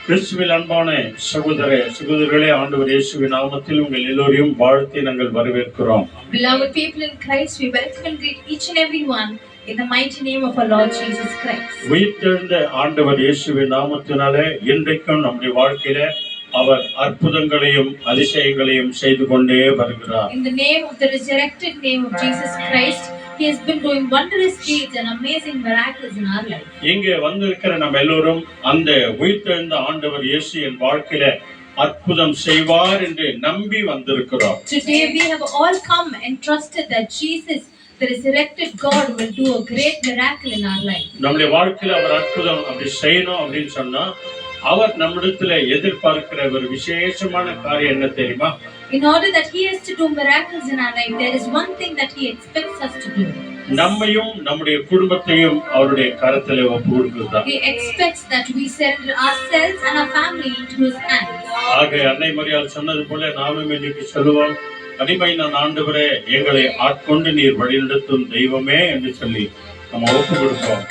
கிறிஸ்துவில் அன்பான சகோதரர்களே, ஆண்டவர் இயேசுவின் நாமத்தில் உங்கள் எல்லோரையும் வாழ்த்தி நாங்கள் வரவேற்கிறோம். Beloved people in Christ, we welcome and greet each and every one in the mighty name of our Lord Jesus Christ. உயிர்த்தெழுந்த ஆண்டவர் இயேசுவின் நாமத்தினாலே இன்றைக்கும் நம்முடைய வாழ்க்கையில அவர் அற்புதங்களையும் அதிசயங்களையும் செய்து கொண்டே வருகிறார். In the name of the resurrected name of Jesus Christ, He has been doing wondrous deeds and amazing miracles in our life. இங்கே வந்திருக்கிற நம்ம எல்லோரும் அந்த உயிர்த்தெழுந்த ஆண்டவர் இயேசு என் வாழ்க்கையில அற்புதம் செய்வார் என்று நம்பி வந்திருக்கிறோம். Today we have all come and trusted that Jesus, the resurrected God, will do a great miracle in our life. நம்முடைய வாழ்க்கையில அவர் அற்புதம் அப்படி செய்யணும் அப்படின்னு சொன்னா அவர் நம்மிடத்துல எதிர்பார்க்கிற ஒரு விசேஷமான காரியம் என்ன தெரியுமா? In order that He has to do miracles in our life, there is one thing that He expects us to do. நம்மையும் நம்முடைய குடும்பத்தையும் அவருடைய கரத்திலே ஒப்புக்கொடுக்கிறதுதான். He expects that we surrender ourselves and our family into His hands. ஆக அன்னை மரியாள் சொன்னது போல நாமும் இன்னைக்கு சொல்லுவோம், அடிமையான ஆண்டவரே, எங்களை ஆட்கொண்டு நீர் வழிநடத்தும் தெய்வமே என்று சொல்லி நம்ம ஒப்பு கொடுப்போம்.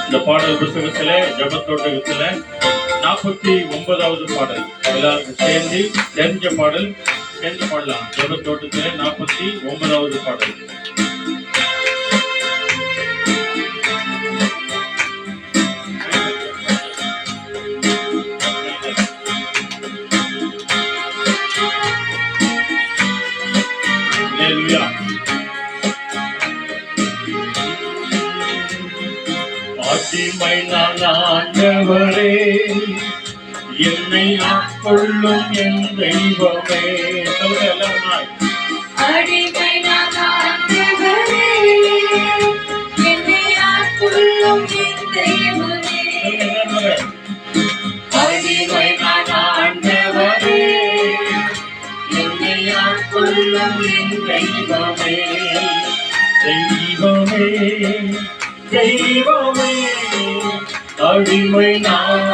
இந்த பாடல் புத்தகத்துல ஜெபத்தோட்டத்துல 49வது பாடல் எல்லாருக்கும் சேர்ந்து தெரிஞ்ச பாடல் சேர்ந்து பாடலாம். ஜெபத்தோட்டத்துல 49வது பாடல். அடிமை நான் ஆண்டவரே, என்னை ஆட்கொள்ளும் என் தெய்வமே. அடிமை நான் ஆண்டவரே, என்னை ஆட்கொள்ளும் என் தெய்வமே. அடிமை நான் ஆண்டவரே, என்னை ஆட்கொள்ளும் என் தெய்வமே. தெய்வமே தெய்வமே, அடிமை நான்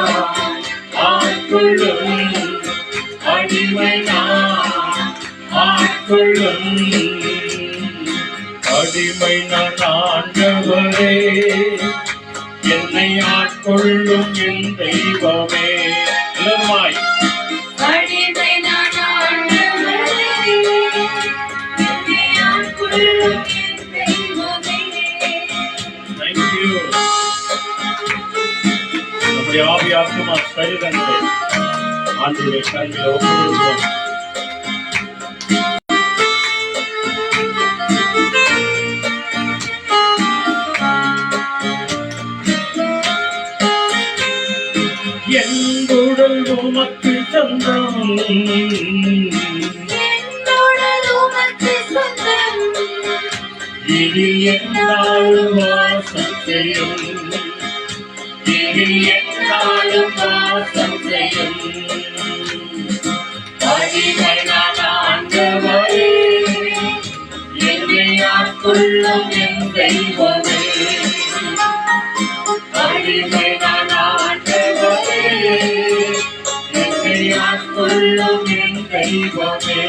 ஆட்கொள்ளும், அடிமை நான் ஆட்கொள்ளும், அடிமை நான் ஆண்டவரே, என்னை ஆட்கொள்ளும் என் தெய்வமே. எல்லாருமாய் அடிமை நான் ஆண்டவரே, என்னை ஆட்கொள்ளும் என் தெய்வமே. நம்முடைய ஆவியாத்மா சரீரங்களை ஆண்டவருடைய கரங்களில் ஒப்புக்கொடுப்போம். என் உடல் உமக்கு சொந்தம், இதில் என்னாலும் வாசம் செய்யும், இதில் என்னாலும் வாசம் செய்யும். அடிமை நான் ஆண்டவரே, என்னை ஆட்கொள்ளும் என் தெய்வமே. அடிமை நான் ஆண்டவரே, என்னை ஆட்கொள்ளும் என் தெய்வமே.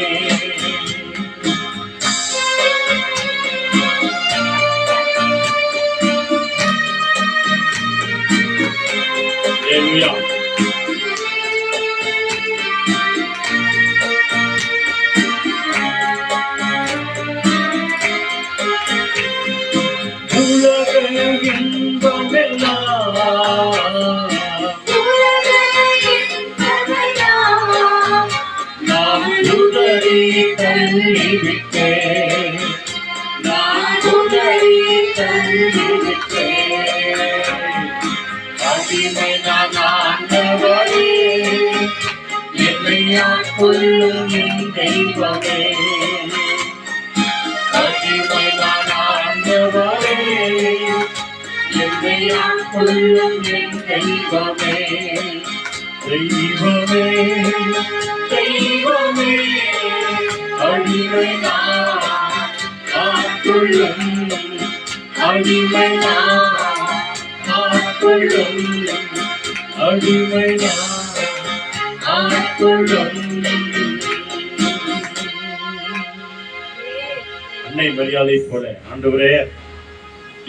உலக இன்பமெல்லாம் நான் உதறி தள்ளிவிட்டேன், நான் உதறி தள்ளிவிட்டேன். அடிமை நான் ஆண்டவரே, என்னை ஆட்கொள்ளும் என் தெய்வமே. அடிமை நான் ஆண்டவரே, என்னை ஆட்கொள்ளும் என் தெய்வமே. தெய்வமே தெய்வமே, அடிமை நான் ஆட்கொள்ளும், அடிமை நான் ஆட்கொள்ளும், அடிமை நான் ஆட்கொள்ளும். அன்னை மரியாதை போல, ஆண்டவரே,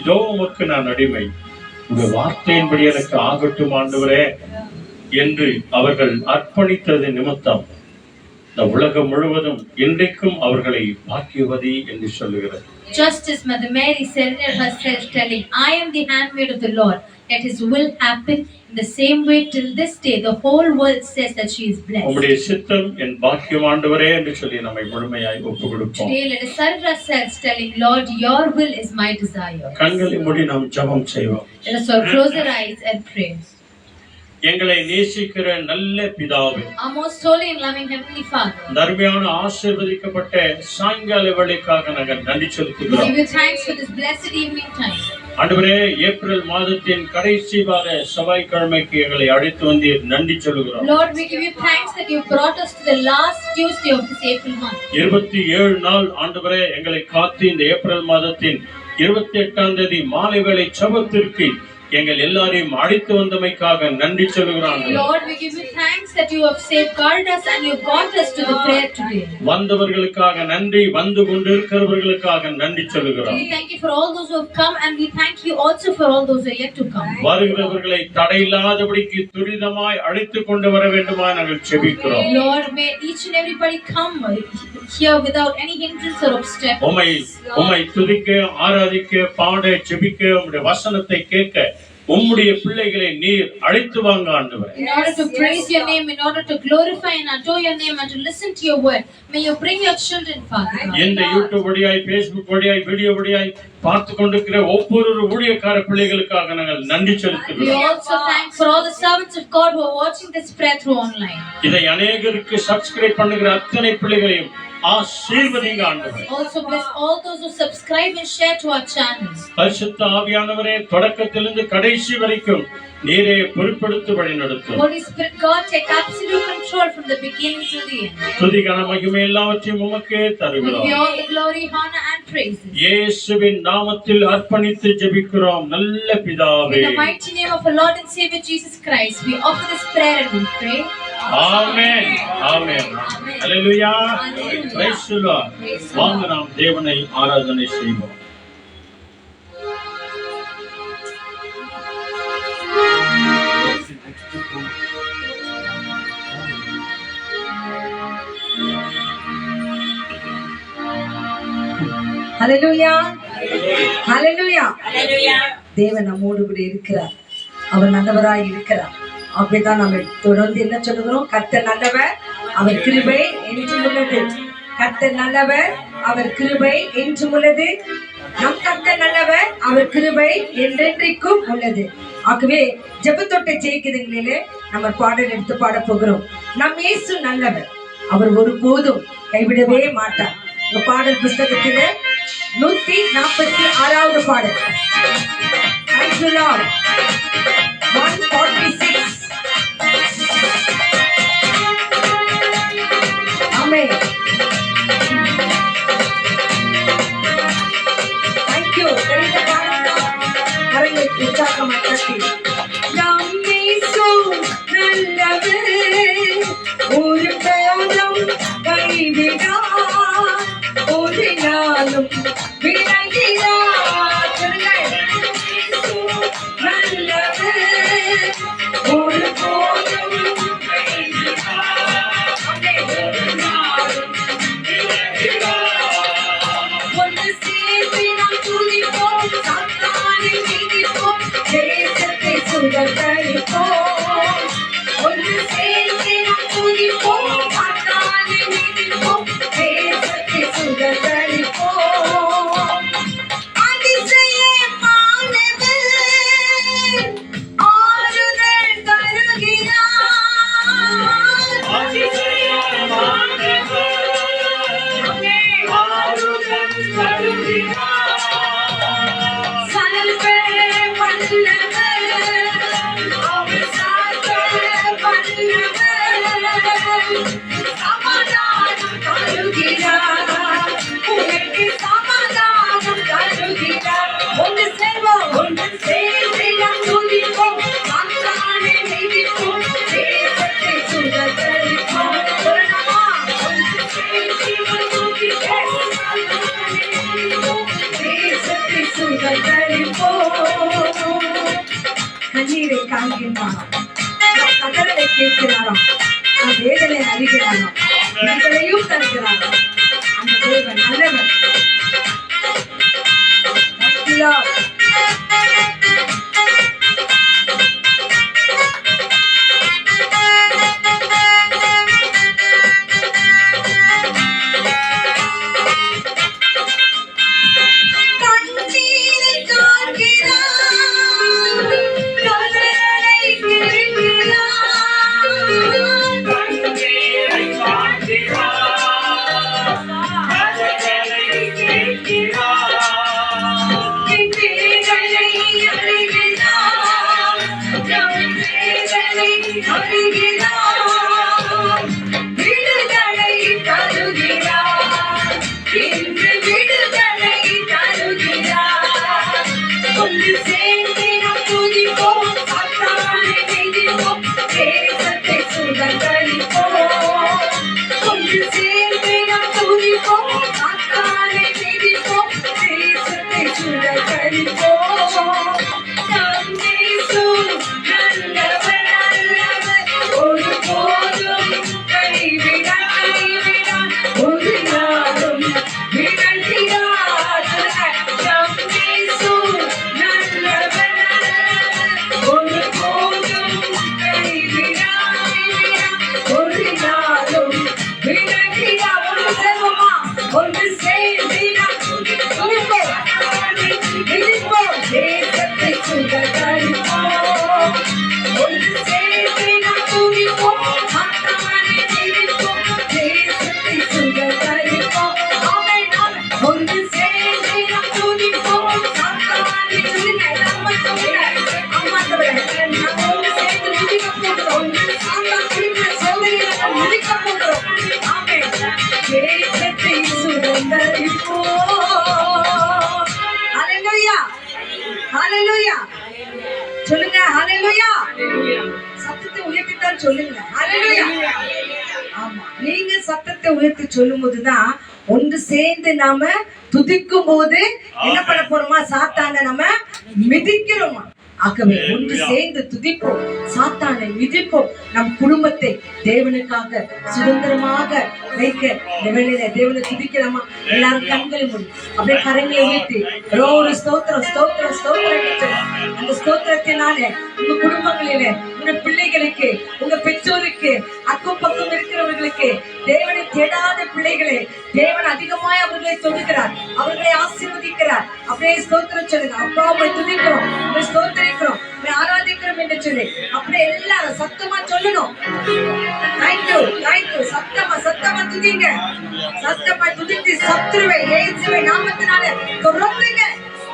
இதோ உமக்கு நான் அடிமை, உங்க வார்த்தையின்படி எனக்கு ஆகட்டும் ஆண்டவரே. என்று அவர்கள் அர்ப்பணித்தது நிமித்தம் இந்த உலகம் முழுவதும் இன்றைக்கும் அவர்களை பாக்கியவதி என்று சொல்லுகிறது. Just as Mother Mary surrendered herself, telling, "I am the handmaid of the Lord, let His will happen." In the same way, till this day, the whole world says that she is blessed. உம்முடைய சித்தம் என் பாக்கியம் ஆண்டவரே என்று சொல்லி நம்மை முழுமையாய் ஒப்புக்கொடுப்போம். Today, let us surrender ourselves, telling, "Lord, Your will is my desire." கண்களை மூடி நாம் ஜெபம் செய்வோம். Let us all close our eyes and pray. எங்களை நேசிக்கிற நல்ல பிதாவே, Our most holy and loving Heavenly Father, தர்மியான ஆசீர்வதிக்கப்பட்ட சாயங்கால வேளைக்காக நாங்கள் நன்றி we செலுத்துகிறோம். give you thanks for this blessed evening time. ஆண்டவரே, ஏப்ரல் மாதத்தின் கடைசி வார செவ்வாய்க்கிழமைக்கு எங்களை அழைத்து வந்தீர், நன்றி சொல்கிறோம். Lord, we give you thanks that you brought us to the last Tuesday of this April month. 27 நாள் ஆண்டவரே எங்களை காத்து இந்த ஏப்ரல் மாதத்தின் 28ஆம் தேதி மாலை வேளை செபத்திற்கு எங்கள் எல்லாரையும் அழைத்து வந்தமைக்காக நன்றி சொல்கிறோம். Lord, we give you thanks that you have safeguarded us and you brought us to the prayer today. வந்தவர்களுக்காக நன்றி, வந்து கொண்டிருக்கிறவர்களுக்காக நன்றி சொல்கிறோம். We thank you for all those who have come and we thank you also for all those who are yet to come. வருகிறவர்களை தடையில்லாதபடிக்கு துரிதமாய் அழைத்து கொண்டு வர வேண்டுமா நாங்கள் செபிக்கிறோம். Lord, may each and everybody come here without any hindrance or obstacle. உம்மை துதிக்க, ஆராதிக்க, பாட, செபிக்க, உம்முடைய வசனத்தை கேட்க உம்முடைய பிள்ளைகளை நீர் அழைத்து வாங்க ஆண்டவரே. In order to praise your name, in order to glorify and adore your name and to listen to your word, may you bring your children, Father. இந்த யூடியூப் வழியாய், Facebook வழியாய், வீடியோ வழியாய் பார்த்து கொண்டிருக்கிற ஒவ்வொரு ஊழியக்கார பிள்ளைகளுக்காக நாங்கள் நன்றி We செலுத்துகிறோம். also thank for all the servants of God who are watching this prayer through online. இதை அநேகருக்கு சப்ஸ்கிரைப் பண்ணுகிற அத்தனை பிள்ளைகளையும் ஆசீர்வதிங்க ஆண்டவரே. Also bless all those who subscribe and share to our channels. பரிசுத்த ஆவியானவரே, தொடக்கத்திலிருந்து கடைசி வரைக்கும் நீரே பொறுப்பெடுத்து வழி நடத்தும். Holy Spirit God, take absolute control from the beginning to the end. துதி கன மகிமை எல்லாவற்றையும் உமக்கே We give தருகிறோம். you all the glory, honor and praises. இயேசுவின் நாமத்தில் அர்ப்பணித்து ஜெபிக்கிறோம் நல்ல பிதாவே. In the mighty name of our Lord and Savior Jesus Christ, we offer this prayer and we pray. Amen. Amen. Hallelujah. Praise the Lord. வாங்க நாம் தேவனை ஆராதனை செய்வோம். ஹalleluya ஹalleluya தேவன் நம்மோடு கூட இருக்கிறார். அவர் நல்லவராய் இருக்கிறார். அப்படிதான் நம்ம தொடர்ந்து என்ன சொல்லுகிறோம்? கர்த்தர் நல்லவர், அவர் கிருபை என்றும் உள்ளது. கர்த்தர் நல்லவர், அவர் கிருபை என்றும் உள்ளது. நம் கர்த்தர் நல்லவர், அவர் கிருபை என்றென்றைக்கும் உள்ளது. ஆகவே ஜெபத்தொட்டை ஜெயிக்கிறீங்களே, நம்ம பாடல் எடுத்து பாட போகிறோம். நம் இயேசு நல்லவர், அவர் ஒருபோதும் கைவிடவே மாட்டார். இந்த பாடல் புஸ்தகத்திலே 146வது பாடல். Thank you Lord. 146. Amen. Thank you. தெரிந்த பாடல் கரங்களை உற்சாகமாக தட்டி. நம் இயேசு நல்லவர், ஒருபோதும் கைவிடார், ஒரு நாளும் விலகிடார். சொல்லுங்கள். இயேசு நல்லவர், ஒருபோதும் கைவிடார், ஒரு நாளும் விலகிடார். ஒன்று சேர்ந்து நாம் துதிப்போம், சாத்தானை மிதிப்போம், தேசத்தை சுதந்தரிப்போம். ஒன்று சேர்ந்து நாம் துதிப்போம், சாத்தானை மிதிப்போம், தேசத்தை சுதந்தரிப்போம். அதிசயமானவர், ஆறுதல் தருகிறார். சர்வ வல்லவர், அவர் சர்வ வல்லவர். கேட்கிறாராம், நம் வேதனை அறிகிறாராம், விடுதலையும் தருகிறாராம். அந்த தேவன் நல்லவர். Thank you, Lord. சொல்லுங்க ஹalleluya. சத்தத்தை உயர்த்தித்தான் சொல்லுங்க ஹalleluya. ஆமா, நீங்க சத்தத்தை உயர்த்தி சொல்லும் போதுதான் ஒன்று சேர்ந்து நாம துதிக்கும் போது என்ன பண்ண போறோமா, சாத்தானை நம்ம மிதிக்கிறோமா. ஆகவே ஒன்று சேர்ந்து துதிப்போம், சாத்தானை மிதிப்போம், நம் குடும்பத்தை தேவனுக்காக சுதந்திரமாக வைக்க இந்த வேளையில தேவனை துதிக்கலாமா? எல்லாரும் கண்களை மூடி அப்படியே கரங்களை உயர்த்தி ஒரு ஸ்தோத்திரம் ஸ்தோத்திரம் ஸ்தோத்திரம். அந்த ஸ்தோத்திரத்தினாலே உங்க குடும்பங்களிலே, உங்க பிள்ளைகளுக்கு, உங்க பெற்றோருக்கு, அக்கம் பக்கம் இருக்கிறவர்களுக்கு, தேவனை தேடாத பிள்ளைகளே தேவன் அதிகமாய் அவர்களை தொடுகிறார், அவர்களை ஆசீர்வதிக்கிறார். அப்படியே ஸ்தோத்திரம் சொல்லுங்க. அப்பா உங்களை துதிக்கிறோம், உங்களை ஸ்தோத்திரிக்கிறோம், உங்களை ஆராதிக்கிறோம் என்று சொல்லி அப்படியே எல்லாரும் சத்தமா சொல்லணும். Thank you thank you. சத்தமா சத்தமா துதிங்க, சத்தமா துதித்து சத்துருவை இயேசுவை நாமத்தினாலே துரத்துங்க.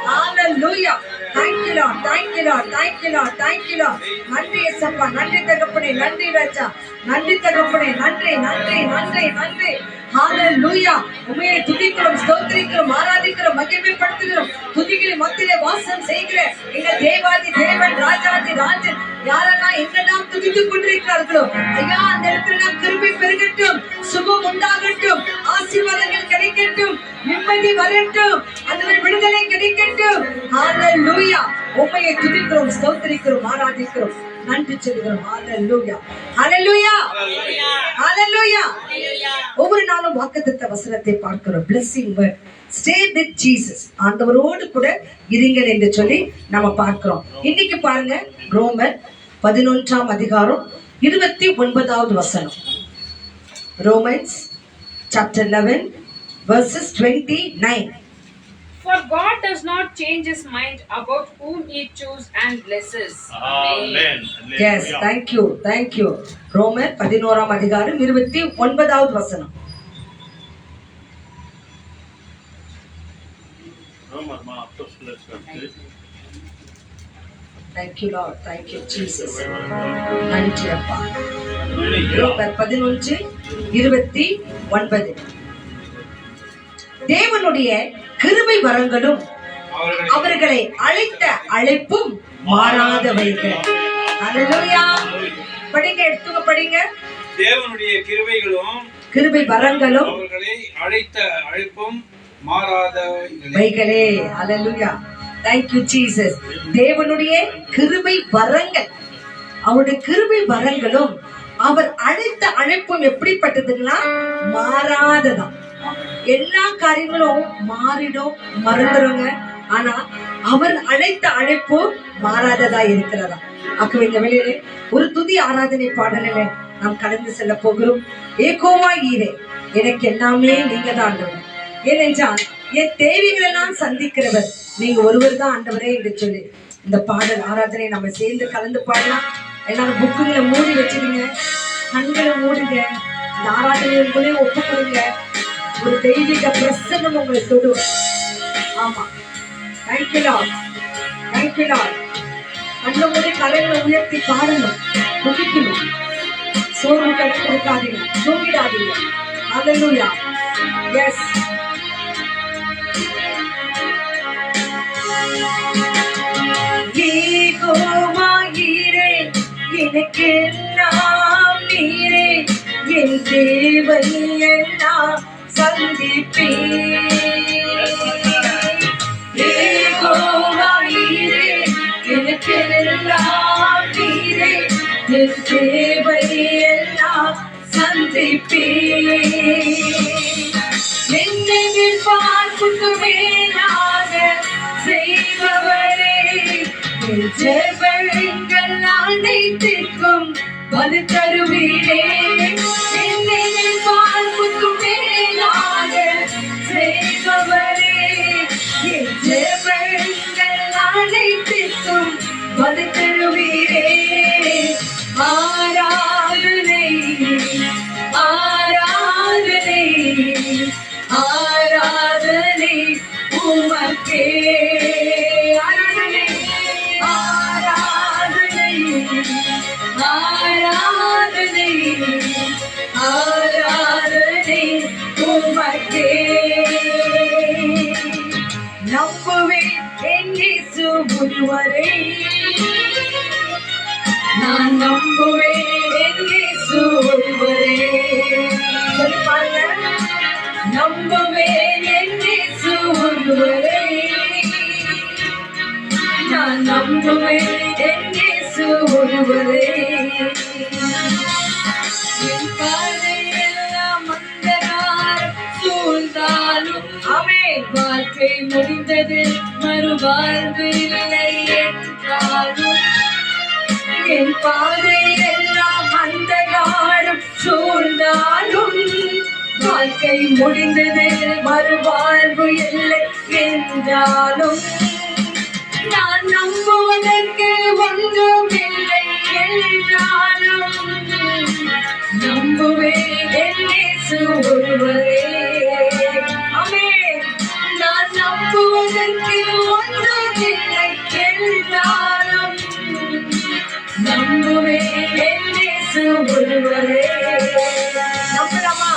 ஹalleluya. Thank you Lord, thank you Lord, thank you Lord, thank you Lord. நன்றி இயேசுப்பா, நன்றி தகப்பனே, நன்றி ராஜா, நன்றி தகப்பனே, நன்றி நன்றி நன்றி நன்றி. ஹalleluya. உம்மையை துதிக்கிறோம், ஸ்தோத்திரிக்கிறோம், ஆராதிக்கிறோம், மகிமைப்படுத்துகிறோம். துதிகளின் மத்தியிலே வாசம் செய்கிற எங்கள் தேவாதி தேவன், ராஜாதி ராஜன் யாரெல்லாம் எங்கெல்லாம் துதித்துக் கொண்டிருக்கிறார்களோ ஐயா, அந்த இடத்துல நாம் கிருபை பெருகட்டும், சுகம் உண்டாகட்டும், ஆசீர்வாதங்கள் கிடைக்கட்டும், நிம்மதி வரட்டும், அந்த விடுதலை கிடைக்கட்டும். ஹalleluya. உம்மையை துதிக்கிறோம், ஸ்தோத்திரிக்கிறோம், ஆராதிக்கிறோம், நன்றி சொல்கிறோம். ஹalleluya ஹalleluya ஹalleluya. ஒவ்வொரு நாளும் வாக்குத்தத்த வசனத்தை பார்க்கிறோம். blessing word, stay with Jesus, ஆண்டவரோடு கூட இருங்கள் என்று சொல்லி நாம பார்க்கிறோம். இன்னைக்கு பாருங்க, ரோமர் 11ஆம் அதிகாரம் 29வது வசனம். Romans chapter 11 verses 29. For God does not change his mind about whom he chooses and blesses. Amen. Yes, thank you, thank you. ரோமர் 11ஆம் அதிகாரம் 29வது வசனம். ரோமர் அப்போஸ்தலர் சொல்லுது. Thank you Lord, thank you Jesus. நன்றி அப்பா. ரோமர் 11:29. தேவனுடைய கிருபை வரங்களும் அவர்களை அழைத்த அழைப்பும் மாறாதவைகள். ஹalleluya. படிங்க, எடுத்துங்க படிங்க. தேவனுடைய கிருபைகளும் கிருபை வரங்களும் அவர்களை அழைத்த அழைப்பும் மாறாதவைகளே. ஹalleluya. Thank you Jesus. தேவனுடைய கிருபை வரங்கள், அவருடைய கிருபை வரங்களும் அவர் அழைத்த அழைப்பும் எப்படிப்பட்டதுங்களா? மாறாததான். எல்லா காரியங்களும் மாறிடும், மறந்துடுங்க. ஆனா அவர் அழைத்த அழைப்பு மாறாததா இருக்கிறதா. ஆகவே இந்த வேளையிலே ஒரு துதி ஆராதனை பாடலிலே நாம் கடந்து செல்ல போகிறோம். ஏகோவா ஈரே, எனக்கு எல்லாமே நீங்க தான் ஆண்டவர். ஏனென்றால் என் தேவைகள் எல்லாம் சந்திக்கிறவர் நீங்க ஒருவர் தான் ஆண்டவரே என்று சொல்லி இந்த பாடல் ஆராதனை நம்ம சேர்ந்து கலந்து பாடலாம். எல்லாரும் புக்குகளை மூடி வச்சிருங்க, கண்களை மூடுங்க, இந்த ஆராதனை ஒப்பு கொடுங்க. ஒரு தெய்வீக பிரசன்னம் உங்களை தொடும். ஆமா, தேங்க்யூ லார்ட், தேங்க்யூ லார்ட். கண்ண மூடி கலைகளை உயர்த்தி பாடணும், துதிக்கணும். சோர்வு கிடைக்காதீங்க, தூங்கிடாதீங்க. ஹல்லேலூயா. எஸ், யெகோவா ஈரே, எனக்கு எல்லாம் நீரே, என் தேவை எல்லாம் சந்திப்பே. யெகோவா ஈரே, எனக்கு எல்லாம் நீரே, என் தேவை எல்லாம் சந்திப்பே. என்னை பார்ப்புக்கு மேலாக செய்பவரே, என் ஜெபங்கள் அனைத்திற்கும் பதில் தருவீரே. என்னை பார்ப்புக்கு மேலாக செய்பவரே, என் ஜெபங்கள் அனைத்திற்கும் பதில் தருவீரே. ஆராதனை, ஆராதனை, ஆராதனை உமக்கே. ஆராதனை, ஆராதனை, ஆராதனை, ஆராதனை உமக்கே. நம்புவேன் என் இயேசு ஒருவரை, நான் நம்புவேன் என் இயேசு ஒருவரே. சொல்லி பாருங்க, நம்புவேன் என் இயேசு ஒருவரை, நான் நம்புவேன் என் இயேசு ஒருவரை. என் பாதையெல்லாம் அந்தகாரம் சூழ்ந்தாலும் ஆமென், வாழ்க்கை முடிந்தது மறுவாழ்வு இல்லை என்றாலும். என் பாதையெல்லாம் அந்தகாரம் சூழ்ந்தாலும், வாழ்க்கை முடிந்தது மறுவாழ்வு இல்லை என்றாலும். நான் நம்புவதற்கு ஒன்றும் இல்லை என்றாலும், நம்புவேன் என் இயேசு ஒருவரே. ஆமென். நான் நம்புவதற்கு ஒன்றும் இல்லை என்றாலும், நம்புவேன் என் இயேசு ஒருவரே. நம்பலாமா?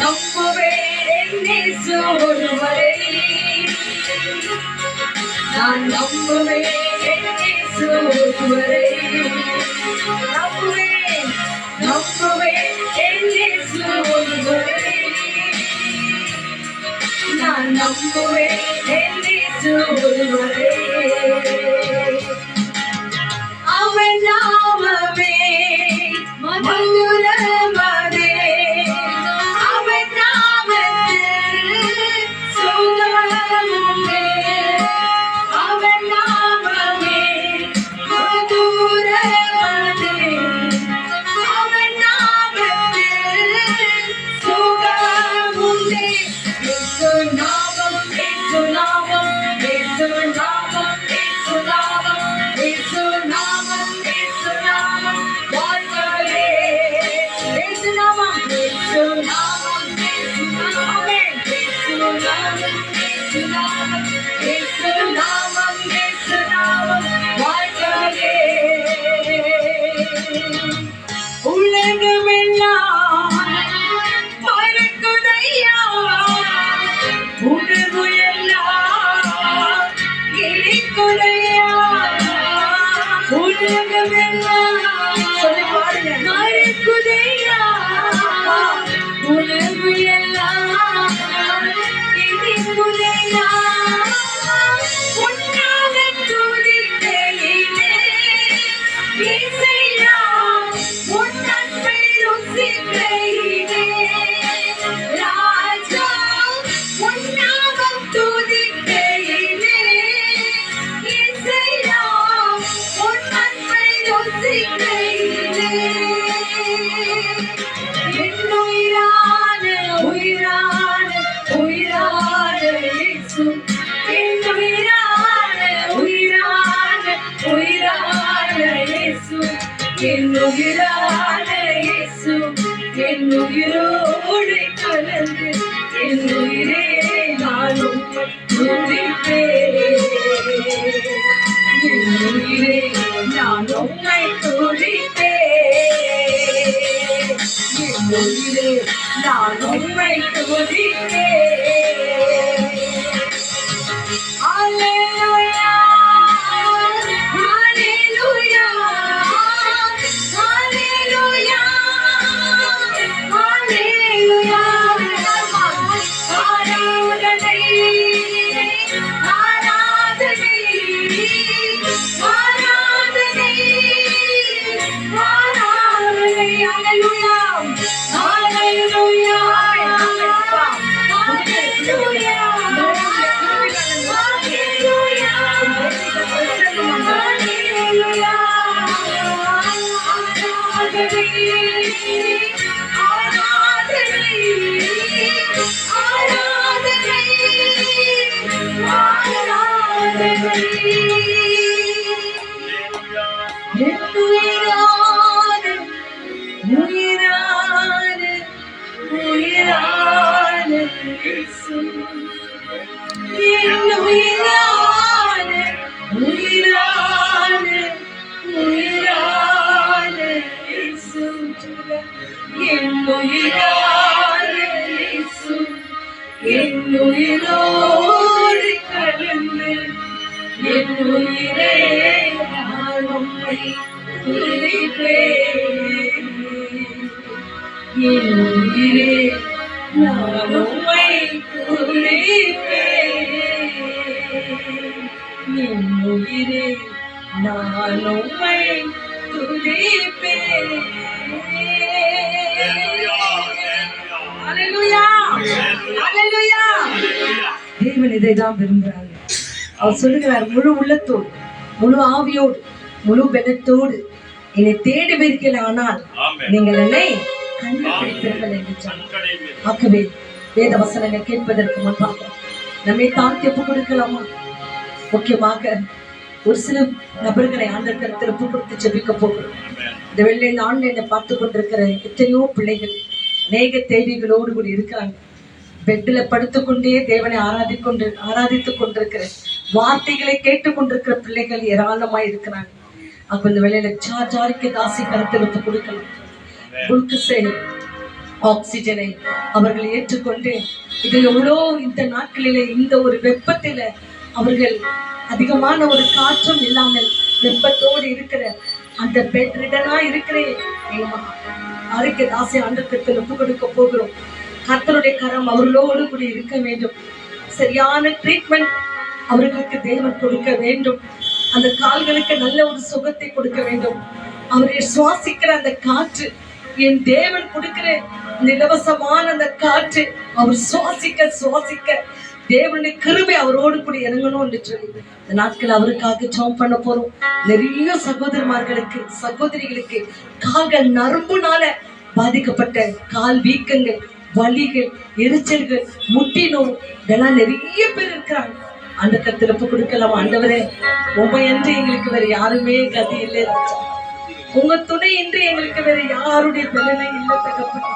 நம்புவேன் என் இயேசு ஒருவரே, நான் நம்புவேன் என் இயேசு ஒருவரே. நம்புவேன், நம்புவேன் என் இயேசு ஒருவரே, நான் நம்புவேன் என் இயேசு ஒருவரே. அவன் நாமமே மதுரமதே, அவன் நாமத்தில் சுகமுண்டே. அவன் நாமமே மதுரமதே, அவன் நாமத்தில் சுகமுண்டே. இயேசு நாமம், இயேசு நாமம், இயேசு நாமம், இயேசு நாமம், இயேசு நாமம், இயேசு நாமம் வாழ்வரே. இயேசு நாமம், இயேசு நாமம், இயேசு நாமம், இயேசு நாமம், இயேசு நாமம், இயேசு நாமம், இயேசு நாமம் வாழ்வரே. உலகமெல்லாம் மறக்குதையா, உணர்வு எல்லாம் இனிக்குதையா. உலகமெல்லாம் சொல்லி பாருங்க, மறக்குதையா, உணர்வு எல்லாம் இனிக்குதையா. துதிப்பேன். என் உயிரே நான் உம்மை துதிப்பேன். என் உயிரே நான் உம்மை துதிப்பேன். Hallelujah, hallelujah, hallelujah, hallelujah. ஆராதனை, ஆராதனை, ஆராதனை, ஆராதனை. Hallelujah, hallelujah, hallelujah. என்னுயிரோடு கலந்து என் உயிரே நான் உம்மை துதிப்பேன். என் உயிரே நான் உம்மை துதிப்பேன். என் உயிரே நான் உம்மை துதிப்பேன். Hallelujah. Hallelujah. தேவன் இதைதான் விரும்புகிறாங்க. அவர் சொல்லுகிறார், முழு உள்ளத்தோடு, முழு ஆவியோடு, முழு பலத்தோடு என்னை தேடுவீர்கள், ஆனால் நீங்கள் என்னை கண்டுபிடிப்பீர்கள் என்று சொன்னார். ஆகவே வேத வசனங்கள் கேட்பதற்கு முன்பாக நம்மை தாழ்த்தி ஒப்புக் கொடுக்கலாமா? முக்கியமாக ஒரு சில நபர்களை ஆண்டவர் கருத்தில் ஒப்புக் கொடுத்து ஜெபிக்க போகிறோம். இந்த வெள்ளை ஆன்லைன்ல பார்த்து கொண்டிருக்கிற எத்தனையோ பிள்ளைகள் அநேக தேவைகளோடு கூட இருக்கிறாங்க. பெட்டில் படுத்துக்கொண்டே தேவனை ஆராதித்துக் கொண்டிருக்கிற, வார்த்தைகளை கேட்டுக்கொண்டிருக்கிற பிள்ளைகள் ஏராளமாய் இருக்கிறாங்க. அப்ப இந்த வேளையில ஜாரிக்கு தாசி கருத்தில் ஒப்பு கொடுக்கலாம். ஆக்சிஜனை அவர்கள் ஏற்றுக்கொண்டு இது எவ்வளோ இந்த நாட்களிலே இந்த ஒரு வெப்பத்தில அவர்கள் அதிகமான ஒரு காற்றும் இல்லாமல் வெப்பத்தோடு இருக்கிற அந்த பெட் ரிடனா இருக்கிறேன் ஆரோக்கிய தாசி ஆண்டவரிடத்தில் ஒப்பு கொடுக்க போகிறோம். கர்த்தருடைய கரம் அவர்களோடு கூட இருக்க வேண்டும். சரியான ட்ரீட்மெண்ட் அவர்களுக்கு தேவன் கொடுக்க வேண்டும். அந்த கால்களுக்கு நல்ல ஒரு சுகத்தை கொடுக்க வேண்டும். அவரை சுவாசிக்கிற அந்த காற்று, என் தேவன் கொடுக்கிற இலவசமான அந்த காற்று அவர் சுவாசிக்க தேவனுடைய கிருபை அவரோடு கூட இறங்கணும் என்று சொல்லி இந்த நாட்கள் அவருக்காக ஜெபம் பண்ண போறோம். நிறைய சகோதரமார்களுக்கு, சகோதரிகளுக்கு கால்கள் நரம்புனால பாதிக்கப்பட்ட கால் வீக்கங்கள், வலிகள், எரிச்சல்கள், முட்டி நோய் இதெல்லாம் நிறைய பேர் இருக்கிறாங்க. அந்த கருத்துல கொடுக்கலாம். ஆண்டவரே, உண்மையன்று எங்களுக்கு வேற யாருமே கதி இல்லை. உங்க துணை இன்றி எங்களுக்கு வேற யாருடைய பலனை இல்லை. தகப்பனே,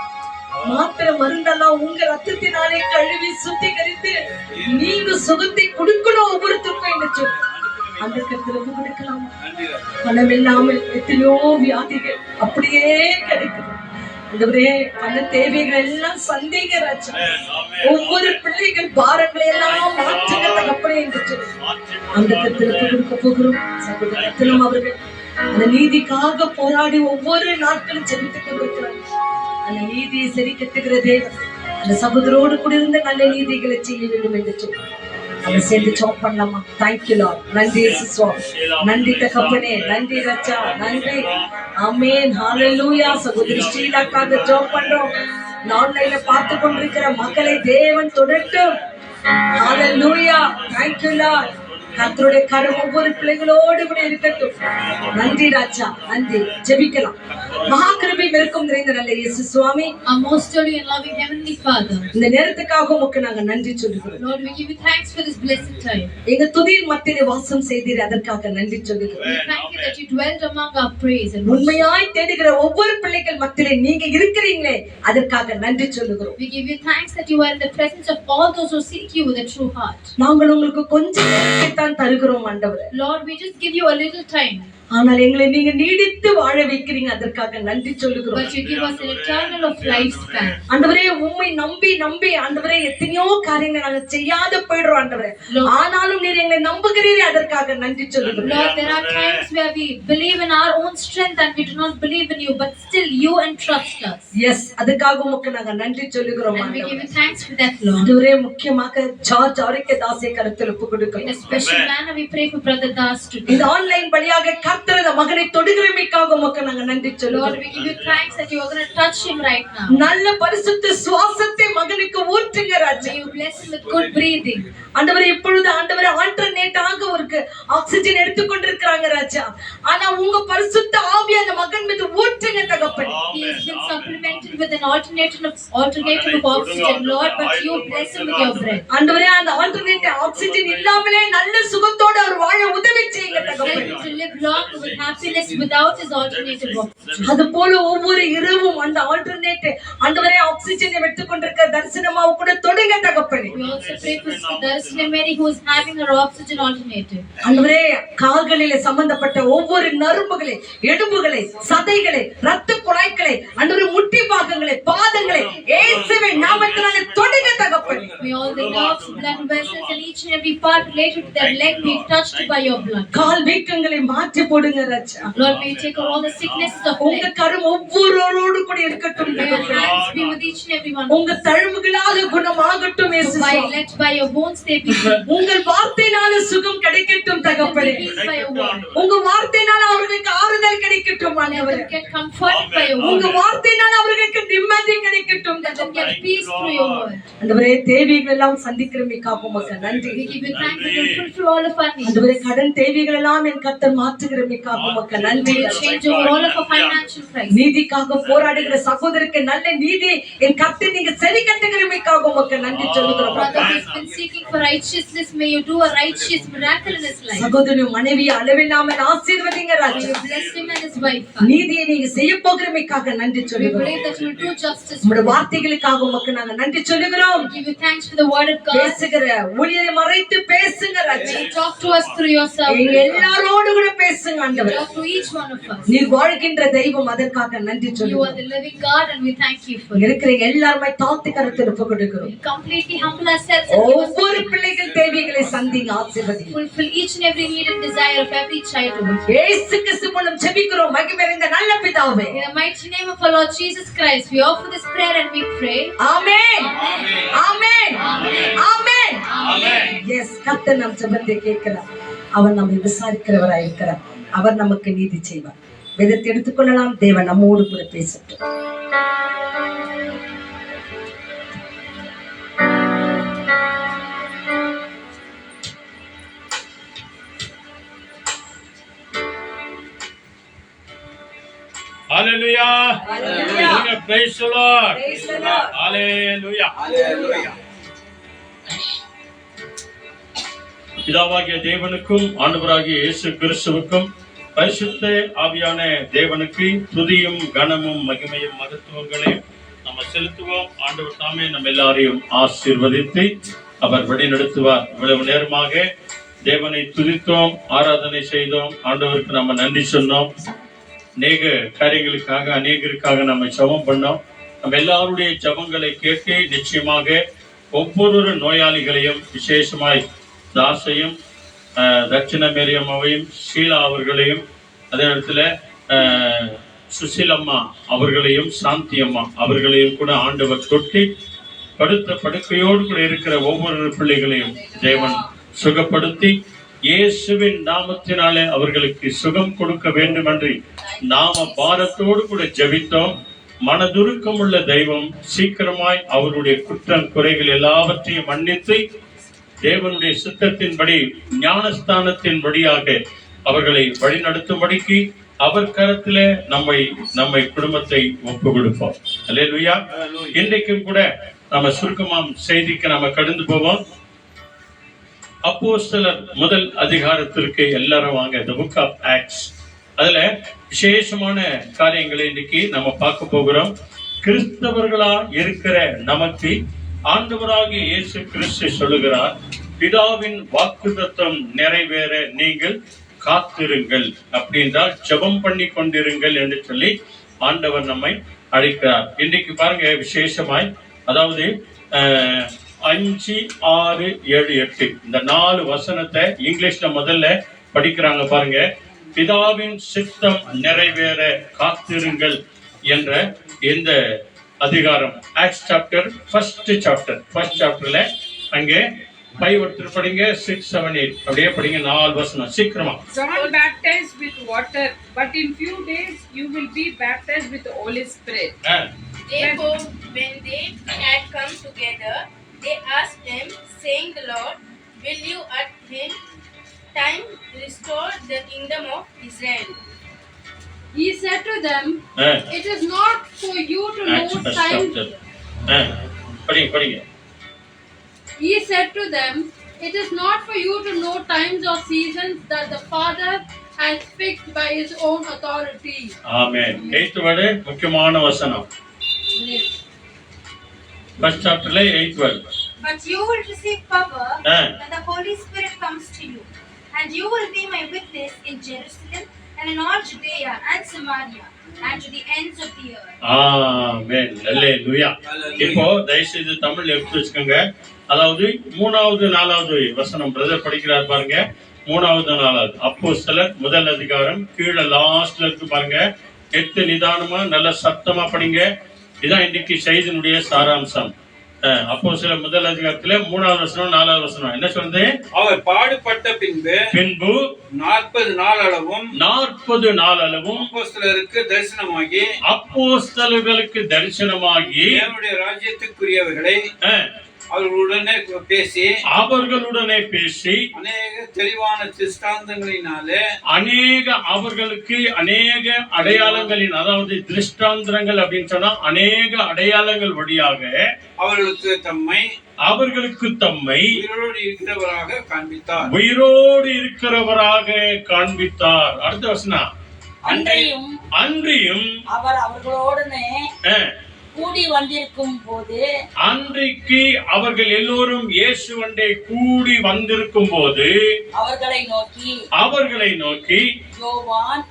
மாத்திர மருந்தெல்லாம் உங்க ரத்தத்தினாலே கழுவி சுத்திகரித்து நீங்க சுகத்தை கொடுக்கணும் ஒவ்வொருத்தருக்கும் என்று சொல்லி அந்த கருத்துல கொடுக்கலாம். பணம் இல்லாமல் எத்தனையோ வியாதிகள் அப்படியே கிடைக்குது. ஆண்டவரே, பல தேவைகள் எல்லாம் சந்தேக ராஜா, ஒவ்வொரு பிள்ளைகள் பாரங்களை எல்லாம் மாற்றுங்க தகப்பனே என்று சொல்லி அந்த கருத்துல கொடுக்க போகிறோம். சகோதரத்திலும் அவர்கள் அந்த நீதிக்காக போராடி ஒவ்வொரு நாட்களும் ஜெபித்துக் கொண்டிருக்கிறார். அந்த நீதியை சரி கட்டுகிற தேவன் அந்த சகோதரோடு கூட இருந்த நல்ல நீதிகளை செய்ய வேண்டும் என்று சொல்லி நம்ம சேர்ந்து ஜெபம் பண்ணலாமா? Thank you Lord. நன்றி சுவாமி, நன்றி தகப்பனே, நன்றி ராஜா, நன்றி. ஆமென், ஹalleluya. சகோதரி ஸ்ரீலக்காக ஜெபம் பண்றோம். ஆன்லைன்ல பார்த்து கொண்டிருக்கிற மக்களை தேவன் தொடரட்டும். ஹalleluya. Thank you Lord. கர்த்தருடைய கரம் ஒவ்வொரு பிள்ளைகளோடு கூட இருக்கட்டும். நன்றி ராஜா, நன்றி. ஜெபிக்கலாம். மகா கிருபை இருக்கும் நிறைந்த நல்ல இயேசு சுவாமி, Our most holy and loving Heavenly Father, இந்த நேரத்துக்காக உமக்கு நாங்க நன்றி சொல்லுகிறோம். Lord, we give you thanks for this blessed time. எங்க துதியின் மத்தியிலே வாசம் செய்தீர், அதற்காக நன்றி சொல்லுகிறோம். We thank you that you dwelt among our praise and worship. உண்மையாய் தேடுகிற ஒவ்வொரு பிள்ளைகள் மத்தியிலே நீங்க இருக்கிறீங்களே, அதற்காக நன்றி சொல்லுகிறோம். We give you thanks that you are in the presence of all those who seek you with a true heart. நாங்கள் உங்களுக்கு கொஞ்சம் நேரத்தைத்தான் தருகிறோம் ஆண்டவரே. Lord, we just give you a little time, ஆனால் எங்களை நீங்க நீடித்து வாழ வைக்கிறீங்க, அதற்காக நன்றி சொல்லுகிறோம். but you give us an eternal of lifespan. ஆண்டவரே, உம்மை நம்பி நம்பி ஆண்டவரே எத்தனையோ காரியங்களை நாங்க செய்யாத போயிடுறோம் ஆண்டவரே. ஆனாலும் நீர் எங்களை நம்புகிறீரே, அதற்காக நன்றி சொல்லுகிறோம். Lord, there are times where we believe in our own strength and we do not believe in you, but still you entrust us. Yes, அதுக்காக உமக்கு நாங்க நன்றி சொல்லுகிறோம் And we give ஆண்டவரே. you thanks for that, Lord. ஆண்டவரே, முக்கியமாக George ஆரோக்கியதாசை கருத்தில் ஒப்பு In a கொடுக்கிறோம். special manner, we pray for Brother Das today. இந்த ஆன்லைன் வழியாக கர்த்தர் இந்த மகனை தொடுகிறமைக்காக உமக்கு நாங்க நன்றி Lord, சொல்லுகிறோம். we give you thanks that you are going to touch him right now. நல்ல பரிசுத்த சுவாசத்தை மகனுக்கு ஊற்றுங்க ராஜா. May you bless him with good breathing. ஆண்டவரே, இப்பொழுது ஆண்டவரே ஆல்டர்னேட்டாக ஒரு ஆக்சிஜன் எடுத்துக்கொண்டிருக்கிறாங்க ராஜா. ஆனா உங்க பரிசுத்த ஆவி அந்த மகன் மீது ஊற்றுங்க தகப்பனே. He has been supplemented with an alternative of oxygen, Lord, but you bless him with your breath. ஆண்டவரே, அந்த ஆல்டர்னேட் ஆக்சிஜன் இல்லாமலே நல்ல சுகத்தோட அவர் வாழ உதவி செய்யுங்க Help தகப்பனே. him to live long with happiness without his alternative oxygen. அது போல ஒவ்வொரு இரவும் அந்த ஆல்டர்னேட் ஆண்டவரே ஆக்சிஜனை எடுத்துக் கொண்டிருக்கிற தரிசனமாவு கூட தொடுங்க தகப்பனே. We also pray for Darshan Mary who is having her oxygen alternative. ஆண்டவரே, கால்களிலே சம்பந்தப்பட்ட ஒவ்வொரு நரம்புகளை, எலும்புகளை, சதைகளை, இரத்த குழாய்களை, ஆண்டவரே முட்டி பாகங்களை, பாதங்களை இயேசுவின் நாமத்தினாலே தொடுங்க தகப்பனே. May all the nerves, blood vessels and each and every part related to their leg be touched by your blood. கால் வீக்கங்களை மாற்றி போடுங்க ராஜா. Lord, may you take all the sicknesses of உங்க leg. கரம் ஒவ்வொருவரோடு கூட இருக்கட்டும் May your தகப்பனே. hands be with each and every one. உங்க தழும்புகளால குணமாகட்டும் இயேசு சுவாமி. Let by your bones they be healed. உங்கள் வார்த்தையினால சுகம் கிடைக்கட்டும் Let them தகப்பனே. be healed by your word. உங்க வார்த்தையினால அவர்களுக்கு ஆறுதல் கிடைக்கட்டும் Let ஆண்டவரே. them get comforted by your உங்க word. வார்த்தையினால அவர்களுக்கு நிம்மதி கிடைக்கட்டும் Let them தகப்பனே. get peace through your word. ஆண்டவரே, தேவைகள் எல்லாம் சந்திக்கிறமைக்காக உமக்கு நன்றி. We give you thanks that you fulfill all of our needs. ஆண்டவரே, கடன் தேவைகள் எல்லாம் என் கர்த்தர் மாற்றுகிறமைக்காக உமக்கு நன்றி. May you change over all of our financial crisis. நீதிக்காக போராடுகிற சகோதரருக்கு நல்ல நீதி என் கர்த்தர் நீங்க சரி கட்டுகிறமைக்காக உமக்கு நன்றி சொல்லுகிறோம். Brother who has been seeking for righteousness, may you do a righteous miracle in his life. சகோதரி மனைவி அளவில்லாமல் ஆசீர்வதிங்க May Raja. you bless him and his wife. நீதியை நீங்க செய்ய போகிறமைக்காக நன்றி We சொல்லுகிறோம். believe that you will do justice. உங்களுடைய வார்த்தைகளுக்காக உமக்கு நாங்க நன்றி சொல்லுகிறோம். We give you thanks for the word of God. பேசுகிற ஊழியரை மறைத்து பேசுங்க ராஜா. May you talk to us through your எங்க servant. எல்லாரோடு கூட பேசுங்க ஆண்டவரே. Talk to each one of us. நீர் வாழ்கின்ற தெய்வம், அதற்காக நன்றி You are சொல்லுகிறோம். the living God and we thank you for it. இருக்கிற எல்லாருமே தாழ்த்தி கருத்தில் ஒப்பு கொடுக்கிறோம். We completely humble ourselves and give us ஒவ்வொரு பிள்ளைகள் தேவைகளை சந்திங்க, ஆசீர்வதி. fulfill each and every need and desire of every child over here. இயேசு கிறிஸ்து மூலம் ஜெபிக்கிறோம் மகிமையடைந்த நல்ல பிதாவே. In the mighty name of our Lord Jesus Christ, we offer this prayer and we pray. Amen. Amen. Amen. Yes, கர்த்தர் நம் ஜெபத்தை கேட்கிறார். அவர் நம்மை விசாரிக்கிறவராய் இருக்கிறார். அவர் நமக்கு நீதி செய்வார். வேதத்தை எடுத்துக்கொள்ளலாம். தேவன் நம்மோடு கூட பேசட்டும். Hallelujah. Hallelujah. Praise the Lord. Hallelujah. பிதாவாகிய தேவனுக்கும் ஆண்டவராகிய இயேசு கிறிஸ்துவுக்கும் பரிசுத்த ஆவியான தேவனுக்கு துதியும் கனமும் மகிமையும் மகத்துவங்களையும் நம்ம செலுத்துவோம். ஆண்டவர் தாமே நம்ம எல்லாரையும் ஆசீர்வதித்து அவர் வழிநடத்துவார். இவ்வளவு நேரமாக தேவனை துதித்தோம், ஆராதனை செய்தோம், ஆண்டவருக்கு நம்ம நன்றி சொன்னோம். அநேக காரியங்களுக்காக அநேகருக்காக நம்ம ஜெபம் பண்ணோம். நம்ம எல்லாருடைய ஜெபங்களை கேட்டு நிச்சயமாக ஒவ்வொரு நோயாளிகளையும், விசேஷமாய் தாசையும், தட்சிண மேரியம்மாவையும், ஷீலா அவர்களையும், அதே நேரத்துல சுசிலம்மா அவர்களையும், சாந்தி அம்மா அவர்களையும் கூட ஆண்டவர் தொட்டி படுத்த படுக்கையோடு கூட இருக்கிற ஒவ்வொரு பிள்ளைகளையும் தேவன் சுகப்படுத்தி இயேசுவின் நாமத்தினாலே அவர்களுக்கு சுகம் கொடுக்க வேண்டும் என்று நாம பாரத்தோடு கூட ஜெபித்தோம். மனதுருக்கம் உள்ள தெய்வம் சீக்கிரமாய் அவருடைய குற்றம் குறைகள் எல்லாவற்றையும் மன்னித்து தேவனுடைய சித்தத்தின்படி ஞானஸ்தானத்தின்படியாக அவர்களை வழிநடத்தும்படிக்கு அவர் கரத்திலே நம்மை குடும்பத்தை ஒப்பு கொடுப்போம். அல்லேலூயா. இன்றைக்கும் கூட நம்ம சுருக்கமாம் செய்திக்கு நம்ம கடந்து போவோம். அப்போஸ்தலர் முதல் அதிகாரத்திற்கு எல்லாரும் வாங்க. The book of Acts. அதுல விசேஷமான காரியங்களை இன்னைக்கு நம்ம பார்க்க போகிறோம். கிறிஸ்தவர்களா இருக்கிற நமக்கு ஆண்டவராகிய இயேசு கிறிஸ்து சொல்லுகிறார், பிதாவின் வாக்குத்தத்தம் நிறைவேற நீங்கள் காத்திருங்கள். அப்படின்றால் ஜெபம் பண்ணி கொண்டிருங்கள் என்று சொல்லி ஆண்டவர் நம்மை அழைக்கிறார். இன்றைக்கு பாருங்க விசேஷமாய், அதாவது 5, 6, 7, 8 இந்த 4 வசனத்தை இங்கிலீஷ்ல முதல்ல படிக்கிறாங்க பாருங்க. பிதாவின் சித்தம் நிறைவேற காத்திருங்கள் என்ற இந்த அதிகாரம் ஆக்ட்ஸ் சாப்டர் ஃபர்ஸ்ட் சாப்டர்ல அங்கே 5 ஒருத்தர் படிங்க, 6, 7, 8 அப்படியே படிங்க. 4 வசனம் சீக்கிரமா. John baptized with water, but in few days you will be baptized with the Holy Spirit. Therefore, when they had come together, they asked him, saying, "The Lord, will you at his time restore the kingdom of Israel?" He said to them, "It is not for you to know times." படிங்க. He said to them, "It is not for you to know times or seasons that the Father has fixed by his own authority." Amen. 8th word முக்கியமான வசனம். First chapterல 8th word. But you will receive power Ah. when the Holy Spirit comes to you, and you will be my witness in Jerusalem and in all Judea and Samaria and to the ends of the earth. ஆமென். அல்லேலூயா. இப்போ தயவுசெய்து தமிழ்ல எடுத்து வச்சுக்கோங்க. அதாவது 3வது 4வது வசனம் brother படிக்கிறார் பாருங்க. 3வது 4வது அப்போஸ்தலர் முதல் அதிகாரம் கீழே லாஸ்ட்ல இருக்கு பாருங்க. 8 நிதானமா நல்ல சத்தமா படிங்க. இதான் இன்னைக்கு செய்தியினுடைய சாராம்சம். அப்போஸ்தலர் முதல் அதிகாரத்துல 3வது வசனம் 4வது வசனம் என்ன சொல்றது? அவர் பாடுபட்ட பின்பு 40 நாளளவும் அப்போஸ்தலருக்கு தரிசனமாகி தேவனுடைய ராஜ்யத்துக்குரியவர்களை அவர்களுடனே பேசி அநேக தெளிவான அவர்களுக்கு அநேக அடையாளங்களின், அதாவது திருஷ்டாந்தங்கள் அப்படின்னு சொன்னா அநேக அடையாளங்கள் வழியாக அவர்களுக்கு தம்மை உயிரோடு இருக்கிறவராக காண்பித்தார். அடுத்த வசனம். அன்றியும் அவர் அவர்களோடனே கூடி வந்திருக்கும் போது, அன்றைக்கு அவர்கள் எல்லோரும் இயேசுவண்டை கூடி வந்திருக்கும் போது அவர்களை நோக்கி யோவான்